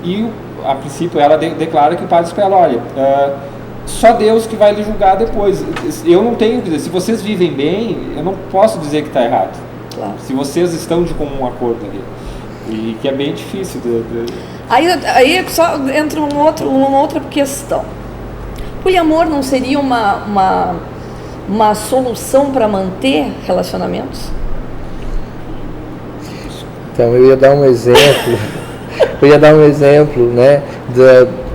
E, a princípio, ela declara que o padre disse para ela, olha, só Deus que vai lhe julgar depois. Eu não tenho que dizer, se vocês vivem bem, eu não posso dizer que está errado. Claro. Se vocês estão de comum acordo ali. E que é bem difícil. Aí só entra uma outra questão. Poliamor não seria uma solução para manter relacionamentos? Então, eu ia dar um exemplo, né,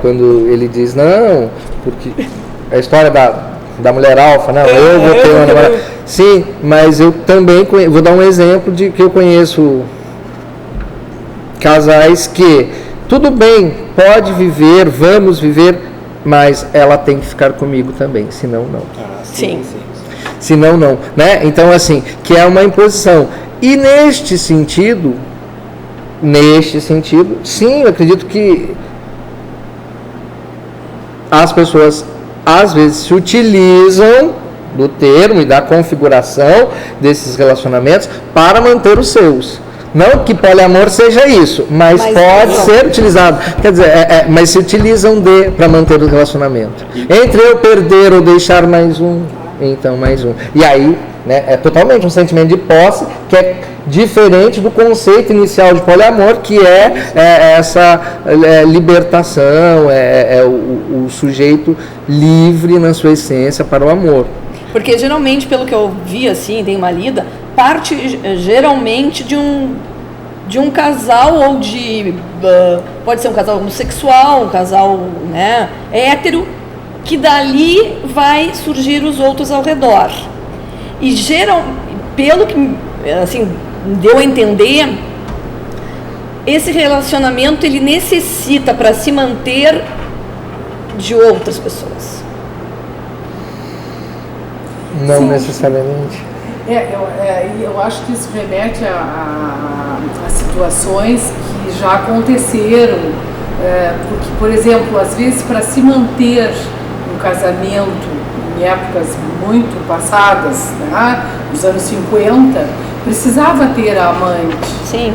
quando ele diz, não, porque a história da mulher alfa, não, eu vou ter uma namorada. Sim, mas eu também vou dar um exemplo de que eu conheço casais que, tudo bem, pode viver, vamos viver, mas ela tem que ficar comigo também, senão não. Sim. Senão não, né? Então, assim, que é uma imposição. E neste sentido, sim, eu acredito que as pessoas às vezes se utilizam do termo e da configuração desses relacionamentos para manter os seus. Não que poliamor seja isso, mas pode ser utilizado. Quer dizer, mas se utilizam para manter o relacionamento. Entre eu perder ou deixar mais um, então mais um. E aí, né, é totalmente um sentimento de posse que é diferente do conceito inicial de poliamor, que é essa libertação, o sujeito livre na sua essência para o amor. Porque geralmente, pelo que eu vi, assim, tem uma lida, parte geralmente de de um casal ou de... pode ser um casal homossexual, um casal, né, hétero, que dali vai surgir os outros ao redor. E pelo que assim, deu a entender, esse relacionamento ele necessita para se manter de outras pessoas. Não necessariamente. Eu acho que isso remete a situações que já aconteceram, porque, por exemplo, às vezes para se manter um casamento em épocas muito passadas, né, nos anos 50, precisava ter a amante. Sim.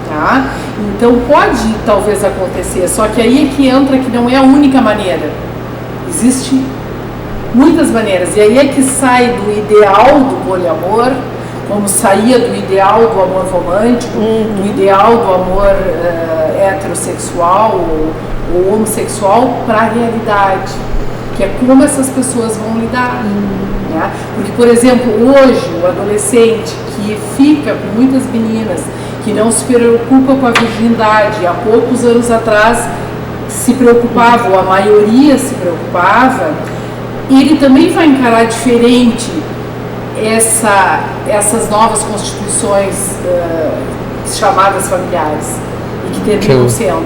Tá? Então pode talvez acontecer, só que aí é que entra que não é a única maneira. Existe muitas maneiras, e aí é que sai do ideal do poliamor, como saía do ideal do amor romântico, do ideal do amor heterossexual ou homossexual, para a realidade, que é como essas pessoas vão lidar. Né? Porque, por exemplo, hoje o adolescente que fica com muitas meninas, que não se preocupa com a virgindade, há poucos anos atrás se preocupava, ou a maioria se preocupava, ele também vai encarar diferente essas novas constituições chamadas familiares e que terminam sendo.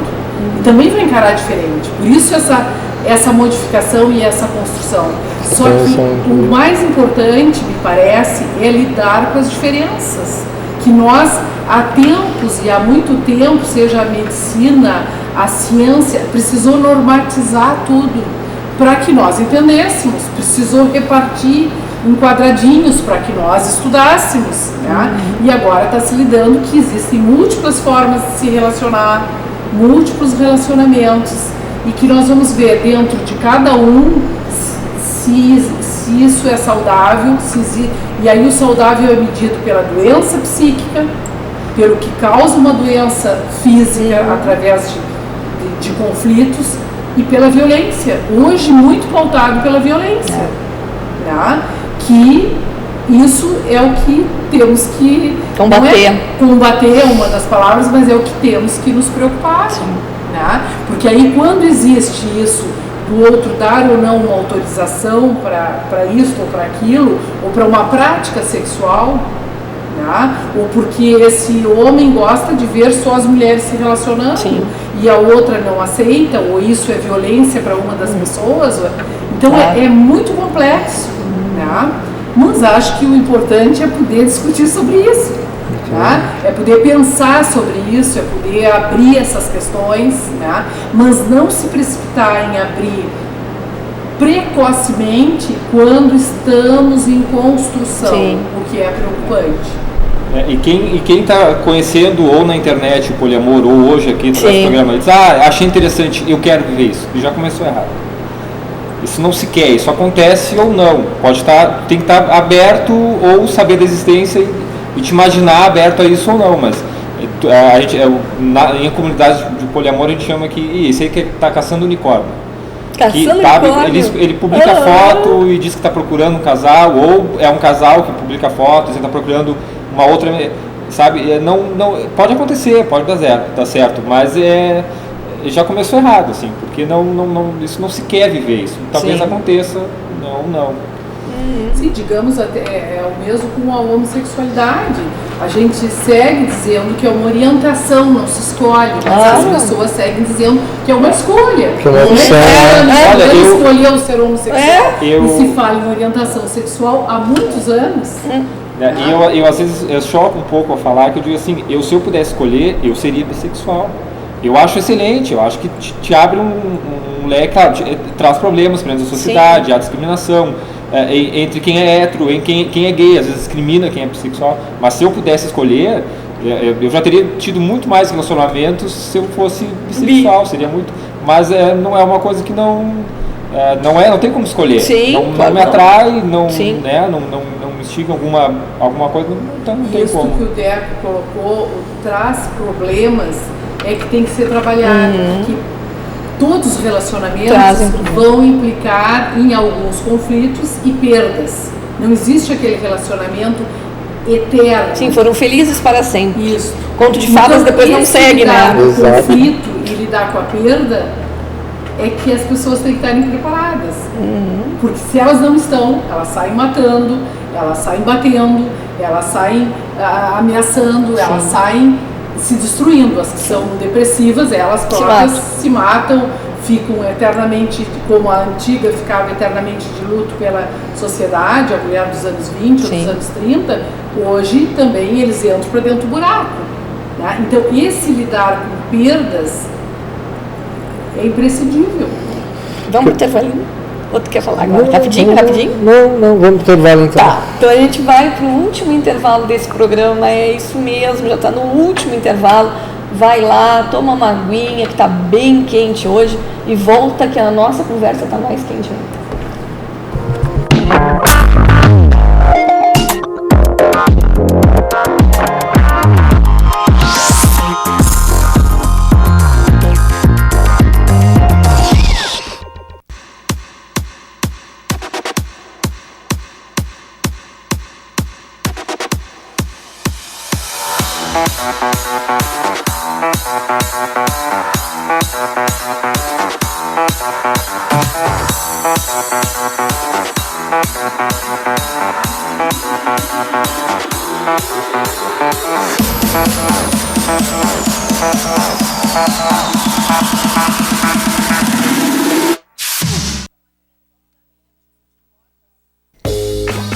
E também vai encarar diferente. Por isso essa modificação e essa construção. Só que o mais importante, me parece, é lidar com as diferenças. Que nós, há tempos e há muito tempo, seja a medicina, a ciência, precisou normatizar tudo para que nós entendêssemos, precisou repartir em quadradinhos para que nós estudássemos, né? E agora está se lidando que existem múltiplas formas de se relacionar, múltiplos relacionamentos, e que nós vamos ver dentro de cada um se isso é saudável, e aí o saudável é medido pela doença psíquica, pelo que causa uma doença física através de conflitos, e pela violência, hoje muito pautado pela violência, tá? Que isso é o que temos que combater. Combater é uma das palavras, mas é o que temos que nos preocupar, né? Porque aí quando existe isso, do outro dar ou não uma autorização para isso ou para aquilo, ou para uma prática sexual, né? Ou porque esse homem gosta de ver só as mulheres se relacionando, e a outra não aceita, ou isso é violência para uma das pessoas. Então é muito complexo, né? Mas acho que o importante é poder discutir sobre isso, né? É poder pensar sobre isso, é poder abrir essas questões, né? Mas não se precipitar em abrir precocemente quando estamos em construção, o que é preocupante. E quem está conhecendo ou na internet o poliamor, ou hoje aqui no programa, diz, achei interessante, eu quero viver isso, e já começou errado. Isso não se quer, isso acontece ou não. Tem que estar aberto ou saber da existência e te imaginar aberto a isso ou não, mas a gente, em comunidades de poliamor a gente chama que esse aí que está caçando unicórnio. Ele publica foto e diz que está procurando um casal, ou é um casal que publica fotos e está procurando uma outra, sabe? Não, pode acontecer, pode dar certo, mas já começou errado, assim, porque isso não se quer viver, isso talvez aconteça, não. Sim, digamos, até é o mesmo com a homossexualidade. A gente segue dizendo que é uma orientação, não se escolhe, mas as pessoas seguem dizendo que é uma escolha. Que é uma opção. Ele escolheu ser homossexual e se fala em orientação sexual há muitos anos. E eu às vezes choco um pouco ao falar, que eu digo assim, se eu pudesse escolher, eu seria bissexual. Eu acho excelente, eu acho que te abre um leque, claro, traz problemas para a sociedade, a discriminação entre quem é hétero, quem é gay, às vezes discrimina quem é bissexual, mas se eu pudesse escolher, eu já teria tido muito mais relacionamentos se eu fosse bissexual, seria muito, mas não é uma coisa que não tem como escolher, não me atrai, não me instiga alguma coisa, então não tem como. Isso que o Deco colocou, traz problemas, é que tem que ser trabalhado, porque todos os relacionamentos vão implicar em alguns conflitos e perdas. Não existe aquele relacionamento eterno. Sim, foram felizes para sempre. Isso. Conto de fadas então, depois não segue, né? O conflito e lidar com a perda é que as pessoas têm que estarem preparadas. Porque se elas não estão, elas saem matando, elas saem batendo, elas saem ameaçando, elas saem se destruindo. As que são depressivas, elas próprias se matam, ficam eternamente, como a antiga ficava eternamente de luto pela sociedade, a mulher dos anos 20 ou dos anos 30, hoje também eles entram para dentro do buraco. Né? Então, esse lidar com perdas é imprescindível. Vamos para o intervalinho? Outro quer falar agora? Rapidinho? Não, vamos para o intervalo então. Tá, então a gente vai para o último intervalo desse programa, é isso mesmo, já está no último intervalo. Vai lá, toma uma aguinha que está bem quente hoje e volta que a nossa conversa está mais quente ainda.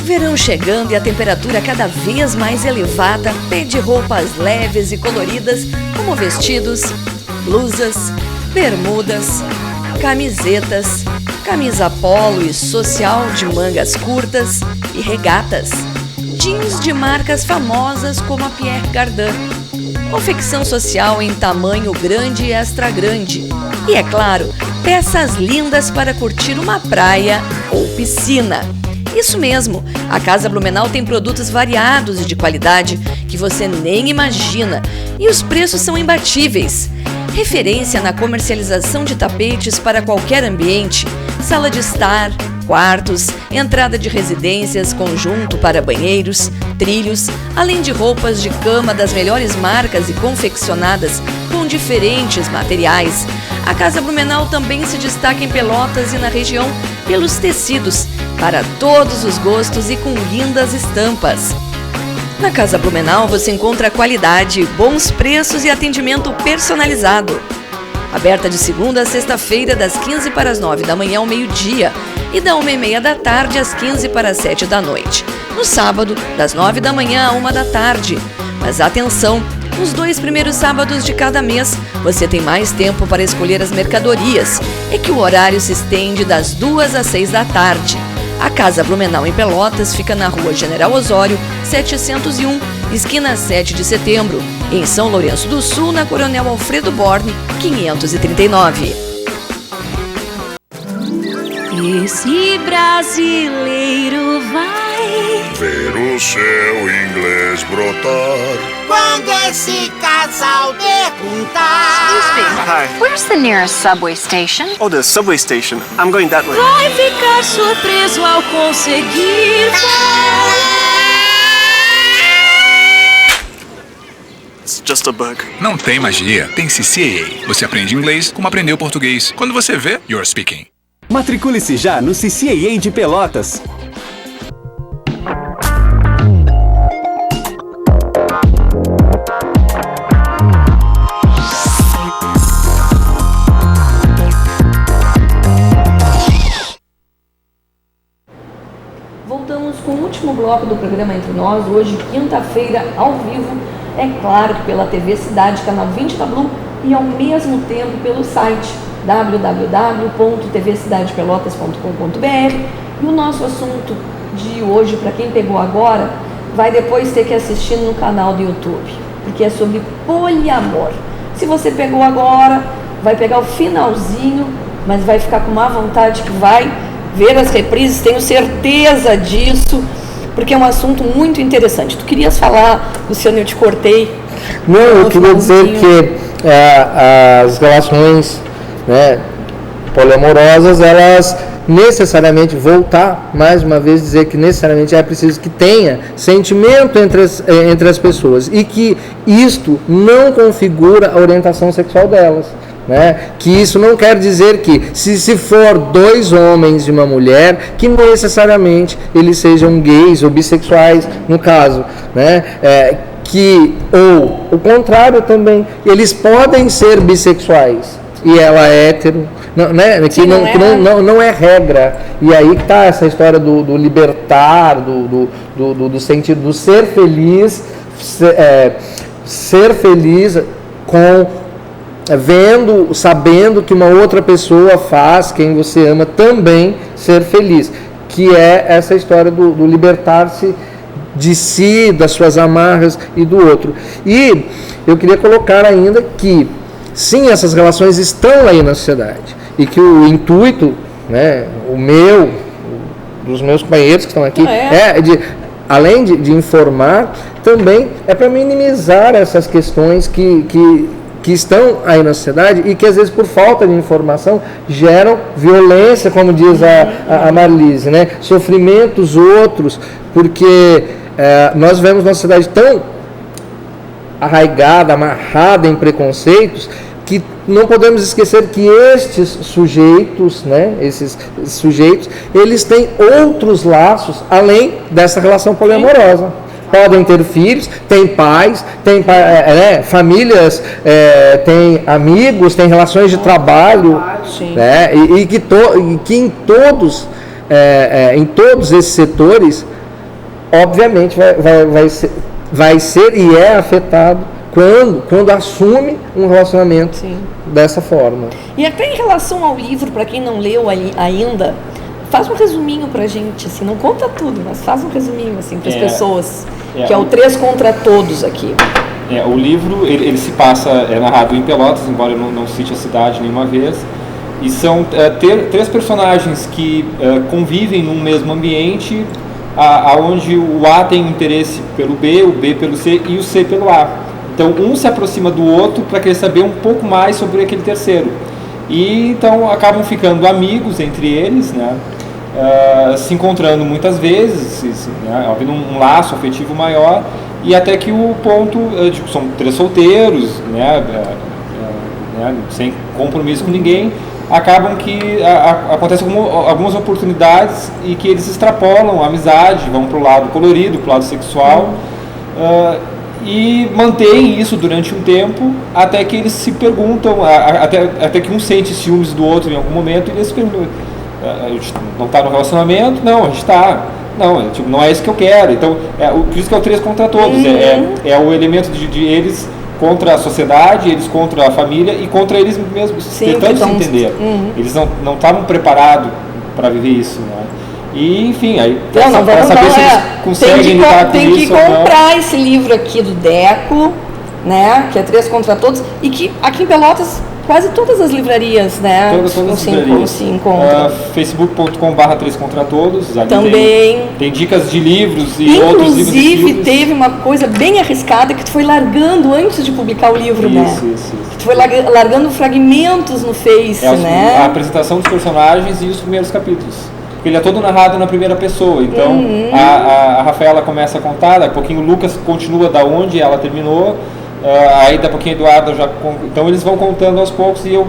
Verão chegando e a temperatura cada vez mais elevada pede roupas leves e coloridas como vestidos, blusas, bermudas, camisetas, camisa polo e social de mangas curtas e regatas, jeans de marcas famosas como a Pierre Cardin, confecção social em tamanho grande e extra grande e, é claro, peças lindas para curtir uma praia ou piscina. Isso mesmo, a Casa Blumenau tem produtos variados e de qualidade que você nem imagina e os preços são imbatíveis. Referência na comercialização de tapetes para qualquer ambiente, sala de estar, quartos, entrada de residências, conjunto para banheiros, trilhos, além de roupas de cama das melhores marcas e confeccionadas com diferentes materiais. A Casa Blumenau também se destaca em Pelotas e na região pelos tecidos, para todos os gostos e com lindas estampas. Na Casa Blumenau você encontra qualidade, bons preços e atendimento personalizado. Aberta de segunda a sexta-feira, das 15 para as 9 da manhã ao meio-dia e da 1h30 da tarde às 15 para as 7 da noite. No sábado, das 9 da manhã à 1 da tarde. Mas atenção! Nos 2 primeiros sábados de cada mês, você tem mais tempo para escolher as mercadorias. É que o horário se estende das 2 às 6 da tarde. A Casa Blumenau em Pelotas fica na Rua General Osório, 701, esquina 7 de setembro. Em São Lourenço do Sul, na Coronel Alfredo Borne, 539. Esse brasileiro vai ver o seu inglês brotar. Quando esse casal perguntar: Excuse me, Hi. where's the nearest subway station? Oh, the subway station. I'm going that way. vai ficar surpreso ao conseguir It's just a bug. Não tem magia, tem CCAA. Você aprende inglês como aprendeu português. Quando você vê, you're speaking. Matricule-se já no CCAA de Pelotas. Voltamos com o último bloco do programa Entre Nós, hoje, quinta-feira, ao vivo, é claro que pela TV Cidade, canal 20 da Blue, e ao mesmo tempo pelo site www.tvcidadepelotas.com.br. E o nosso assunto de hoje, para quem pegou agora, vai depois ter que assistir no canal do YouTube, porque é sobre poliamor. Se você pegou agora, vai pegar o finalzinho, mas vai ficar com má vontade que vai ver as reprises, tenho certeza disso, porque é um assunto muito interessante. Tu querias falar, Luciano, eu te cortei. Não, eu queria dizer que as relações, né, poliamorosas, elas necessariamente voltar, mais uma vez, dizer que necessariamente é preciso que tenha sentimento entre as pessoas e que isto não configura a orientação sexual delas. Né? Que isso não quer dizer que se for 2 homens e uma mulher, que necessariamente eles sejam gays ou bissexuais, no caso, né? Ou o contrário também, eles podem ser bissexuais e ela é hétero, não é regra. E aí que está essa história do libertar, do sentido do ser feliz, ser feliz com sabendo que uma outra pessoa faz, quem você ama, também ser feliz, que é essa história do libertar-se de si, das suas amarras e do outro. E eu queria colocar ainda que, sim, essas relações estão aí na sociedade, e que o intuito, né, dos meus companheiros que estão aqui, além de informar, também é para minimizar essas questões que estão aí na sociedade e que às vezes por falta de informação geram violência, como diz a Marlise, né? Sofrimentos outros, porque nós vemos uma sociedade tão arraigada, amarrada em preconceitos, que não podemos esquecer que estes sujeitos, né, esses sujeitos, eles têm outros laços além dessa relação poliamorosa. Podem ter filhos, têm pais, têm famílias, têm amigos, têm relações de trabalho, né? E que em todos esses setores, obviamente, vai ser e é afetado quando assume um relacionamento dessa forma. E até em relação ao livro, para quem não leu ainda, faz um resuminho pra gente, assim, não conta tudo, mas faz um resuminho, assim, para as pessoas, que é o 3 contra Todos aqui. O livro, ele se passa, é narrado em Pelotas, embora eu não cite a cidade nenhuma vez, e são 3 personagens que convivem num mesmo ambiente, onde o A tem interesse pelo B, o B pelo C e o C pelo A. Então, um se aproxima do outro para querer saber um pouco mais sobre aquele terceiro. E então acabam ficando amigos entre eles, né? Se encontrando muitas vezes, né? Havendo um laço afetivo maior, e até que o ponto, são 3 solteiros, né? Sem compromisso com ninguém, acabam que acontecem algumas oportunidades e que eles extrapolam a amizade, vão para o lado colorido, para o lado sexual, e mantêm isso durante um tempo, até que eles se perguntam, até que um sente ciúmes do outro em algum momento, e eles se perguntam: a gente não está no relacionamento? Não, a gente está. Não, não é isso que eu quero. Então, por isso que é o 3 contra Todos. É o elemento de eles contra a sociedade, eles contra a família e contra eles mesmos, tentando se entender. Eles não estavam preparados para viver isso, né? E, enfim, aí para saber se eles conseguem lidar com isso. Tem que comprar esse livro aqui do Deco, né? Que é 3 contra Todos, e que aqui em Pelotas quase todas as livrarias, né? Todas as livrarias. Se encontra. Facebook.com/3 contra Todos. Também. Tem dicas de livros e outros livros. Inclusive, teve uma coisa bem arriscada que tu foi largando antes de publicar o livro, né? Isso. Tu foi largando fragmentos no Face, né? A apresentação dos personagens e os primeiros capítulos. Porque ele é todo narrado na primeira pessoa. Então, a Rafaela começa a contar, daqui a pouquinho o Lucas continua da onde ela terminou. Aí daqui a pouquinho Eduardo então eles vão contando aos poucos, e eu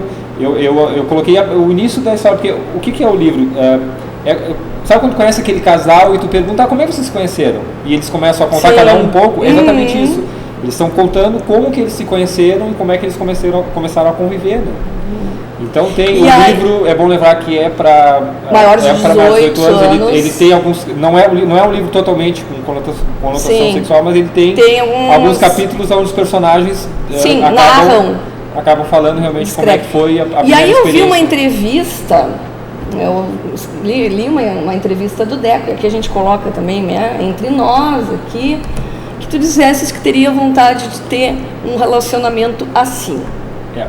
coloquei o início da história, porque o que é o livro? Sabe quando tu conhece aquele casal e tu pergunta como é que vocês se conheceram? E eles começam a contar cada um pouco, é exatamente isso. Eles estão contando como que eles se conheceram e como é que eles começaram a conviver, né? Então tem livro, é bom lembrar que é para maiores de 18 anos. Ele tem alguns, não é um livro totalmente com conotação sexual, mas ele tem alguns capítulos onde os personagens acabam falando realmente como é que foi a primeira experiência. E aí eu vi uma entrevista, eu li uma entrevista do Deco, que a gente coloca também, né, entre nós aqui, que tu dissesses que teria vontade de ter um relacionamento assim.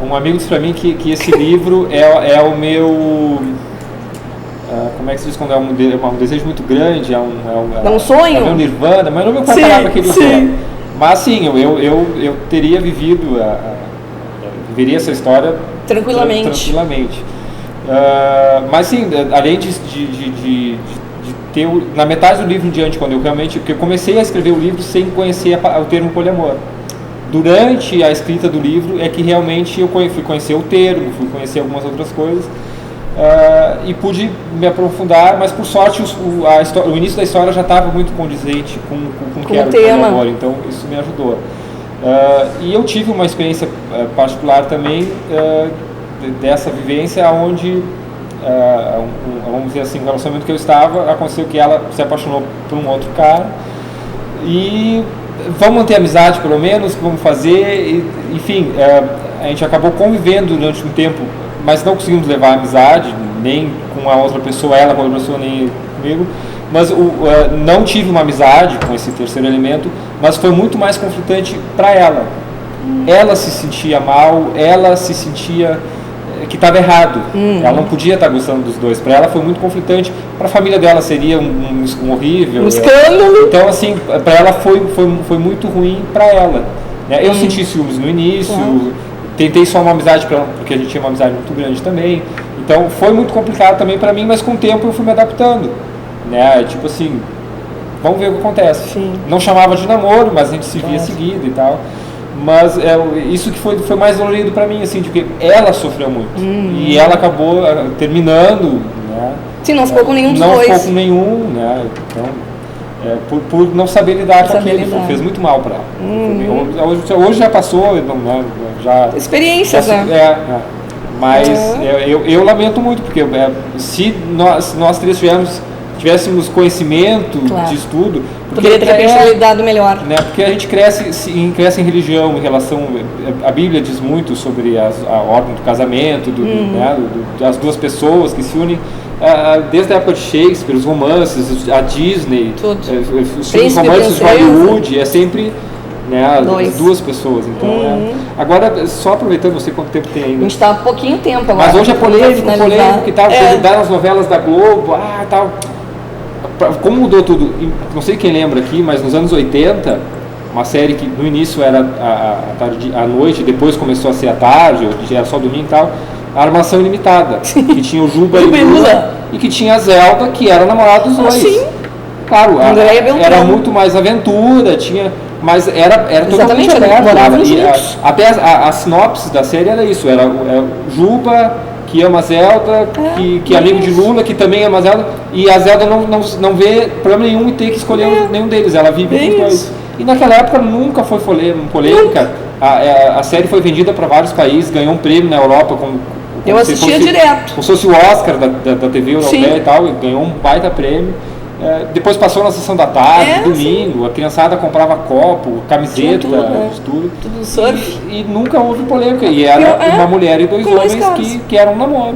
Um amigo disse para mim que esse livro é o meu... como é que se diz quando é um desejo muito grande? É um sonho? É o meu nirvana, mas não é a palavra que ele usou. Mas sim, eu teria viveria essa história tranquilamente. Mas sim, além de ter, na metade do livro em diante, porque eu comecei a escrever o livro sem conhecer o termo poliamor. Durante a escrita do livro é que realmente eu fui conhecer o termo, fui conhecer algumas outras coisas, e pude me aprofundar, mas por sorte o início da história já estava muito condizente com o que era o poliamor, então isso me ajudou. E eu tive uma experiência particular também dessa vivência, onde, vamos dizer assim, o relacionamento que eu estava, aconteceu que ela se apaixonou por um outro cara, e vamos manter a amizade pelo menos, vamos fazer, enfim, a gente acabou convivendo durante um tempo, mas não conseguimos levar a amizade, nem com a outra pessoa, ela com a outra pessoa, nem comigo, mas não tive uma amizade com esse terceiro elemento, mas foi muito mais conflitante para ela. Ela se sentia mal, ela se sentia que estava errado, ela não podia estar gostando dos dois, para ela foi muito conflitante, para a família dela seria um horrível, um escândalo. Então assim, para ela foi muito ruim para ela, né? Eu senti ciúmes no início, tentei só uma amizade para ela, porque a gente tinha uma amizade muito grande também, então foi muito complicado também para mim, mas com o tempo eu fui me adaptando, né? Tipo assim, vamos ver o que acontece. Sim. Não chamava de namoro, mas a gente se via seguido e tal. Mas isso que foi mais dolorido para mim, assim, de que ela sofreu muito. E ela acabou terminando, né? Sim, não ficou com nenhum dos dois. Não ficou com nenhum, né? Então, por não saber lidar com aquilo, fez muito mal para ela. Hoje já passou, né? Já experiências, né? Mas eu lamento muito, porque se nós três tivéssemos conhecimento de estudo, poderia ter personalidade melhor, né? Porque a gente cresce em religião, em relação, a Bíblia diz muito sobre a ordem do casamento, das duas pessoas que se unem, desde a época de Shakespeare, os romances, a Disney, os filmes românticos de Hollywood, é sempre, né, as duas pessoas. Então, agora, só aproveitando, não sei quanto tempo tem ainda. A gente está há pouquinho tempo agora. Mas hoje é polêmico e tal, nas novelas da Globo, tal. Como mudou tudo, não sei quem lembra aqui, mas nos anos 80, uma série que no início era à noite, depois começou a ser à tarde, ou era só domingo e tal, a Armação Ilimitada, que tinha o Juba e o Lula, e que tinha a Zelda, que era namorada dos dois. Sim. Claro, era muito mais aventura, mas era totalmente aberto. Até a sinopse da série era isso, era Juba que ama a Zelda, que é amigo de Lula, que também ama a Zelda, e a Zelda não vê problema nenhum em ter que escolher nenhum deles, ela vive com os dois. E naquela época nunca foi polêmica, a série foi vendida para vários países, ganhou um prêmio na Europa, eu assistia direto. Como se fosse o Oscar da TV europeia e tal, e ganhou um baita prêmio. Depois passou na sessão da tarde, domingo, a criançada comprava copo, camiseta, tudo surf. E nunca houve polêmica. E era uma mulher e dois homens que eram um namoro.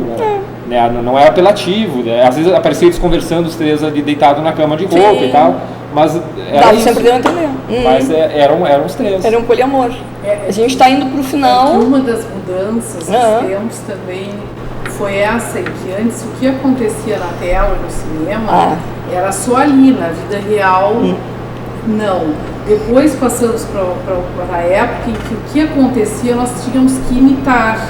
Né? Não era apelativo. Né? Às vezes apareciam eles conversando, os três ali deitados na cama de roupa e tal. Mas era isso. Sempre deu a entender. Mas eram os três. Era um poliamor. A gente está indo para o final. Uma das mudanças dos tempos também foi essa, em que antes o que acontecia na tela, no cinema, era só ali, na vida real, não. Depois passamos para a época em que o que acontecia nós tínhamos que imitar,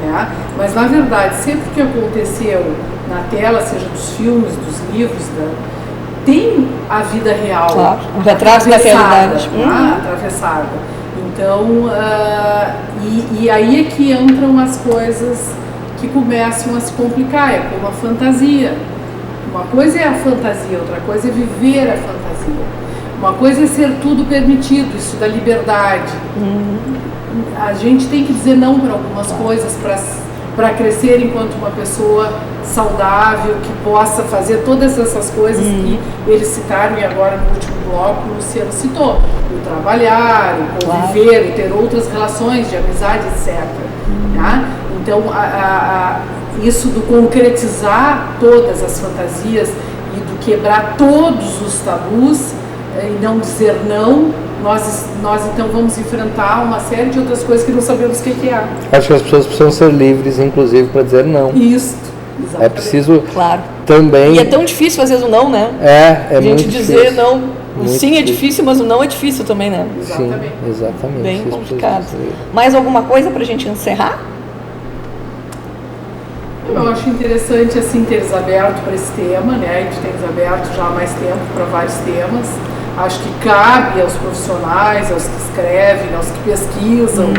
né? Mas na verdade, sempre que aconteceu na tela, seja dos filmes, dos livros, tem a vida real. Claro, um retrato da realidade. Atravessada. Então, e aí é que entram as coisas que começam a se complicar, é como a fantasia. Uma coisa é a fantasia, outra coisa é viver a fantasia. Uma coisa é ser tudo permitido, isso da liberdade. A gente tem que dizer não para algumas coisas para crescer enquanto uma pessoa saudável, que possa fazer todas essas coisas que eles citaram, e agora no último bloco o Luciano citou: o trabalhar, o conviver, o ter outras relações de amizade, etc. Tá? Então, isso do concretizar todas as fantasias e do quebrar todos os tabus e não dizer não, nós então vamos enfrentar uma série de outras coisas que não sabemos o que é. Acho que as pessoas precisam ser livres, inclusive, para dizer não. Isso, exatamente. É preciso também... E é tão difícil às vezes o não, né? É a gente muito dizer difícil. não. O sim é difícil, mas o não é difícil também, né? Sim, exatamente. Bem complicado. Mais alguma coisa para a gente encerrar? Eu acho interessante assim teres aberto para esse tema, né? E tu tens aberto já há mais tempo para vários temas. Acho que cabe aos profissionais, aos que escrevem, aos que pesquisam,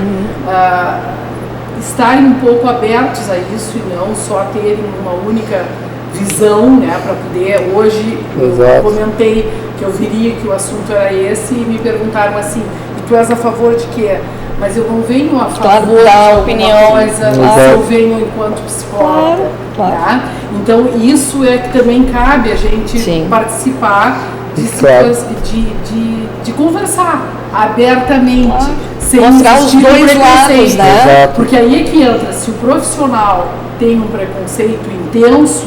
estarem um pouco abertos a isso e não só terem uma única visão, né? Para poder, hoje, eu comentei que eu viria que o assunto era esse e me perguntaram assim, e tu és a favor de quê? Mas eu não venho a favor da opinião, coisa, eu venho enquanto psicóloga. Claro. Tá? Então, isso é que também cabe a gente participar de conversar abertamente, sem mostrar os dois lados, né? Porque aí é que entra, se o profissional tem um preconceito intenso,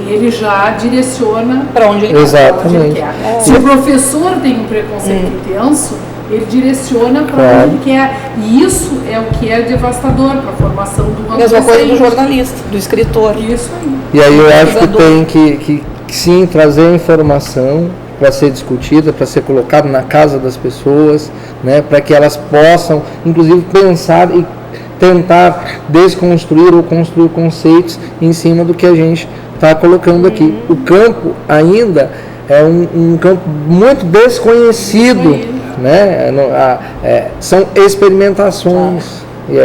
ele já direciona para onde ele quer. Se o professor tem um preconceito intenso, ele direciona para onde ele quer. E isso é o que é devastador para a formação do adolescente. Mesma coisa do jornalista, do escritor. Isso aí. E aí eu acho que tem que sim trazer informação para ser discutida, para ser colocado na casa das pessoas, né, para que elas possam, inclusive, pensar e tentar desconstruir ou construir conceitos em cima do que a gente está colocando aqui. O campo ainda é um campo muito desconhecido, né? São experimentações. E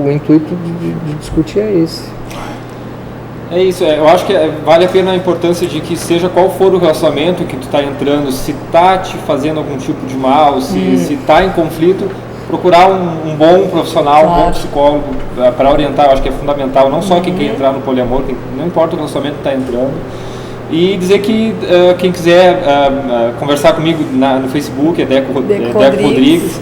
o intuito de discutir é esse. É isso, eu acho que vale a pena a importância de que seja qual for o relacionamento que tu está entrando, se está te fazendo algum tipo de mal, se está em conflito, procurar um bom profissional, um bom psicólogo para orientar. Eu acho que é fundamental, não só quem quer entrar no poliamor, não importa o relacionamento que está entrando. E dizer que quem quiser conversar comigo no Facebook, é Deco Rodrigues.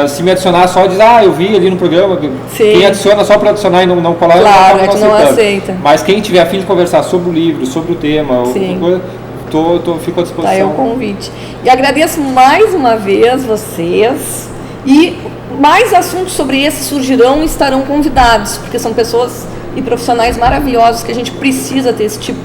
Se me adicionar só diz, eu vi ali no programa. Quem adiciona só para adicionar e não colar, claro, não aceita. Mas quem tiver a fim de conversar sobre o livro, sobre o tema, fico à disposição. Tá aí o convite. E agradeço mais uma vez vocês. E mais assuntos sobre esse surgirão e estarão convidados, porque são pessoas e profissionais maravilhosos que a gente precisa ter esse tipo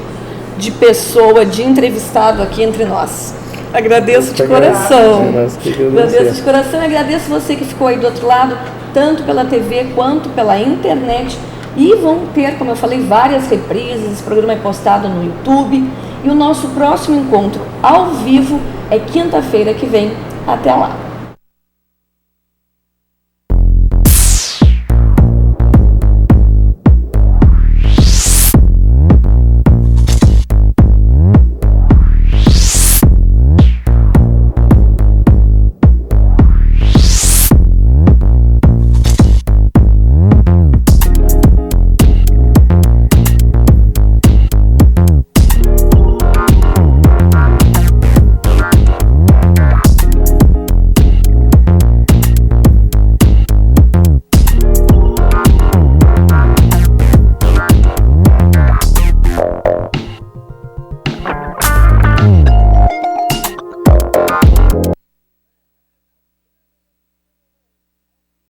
de pessoa, de entrevistado aqui entre nós. Agradeço de coração. Agradeço de coração e agradeço você que ficou aí do outro lado, tanto pela TV quanto pela internet. E vão ter, como eu falei, várias reprises. Esse programa é postado no YouTube. E o nosso próximo encontro ao vivo é quinta-feira que vem. Até lá.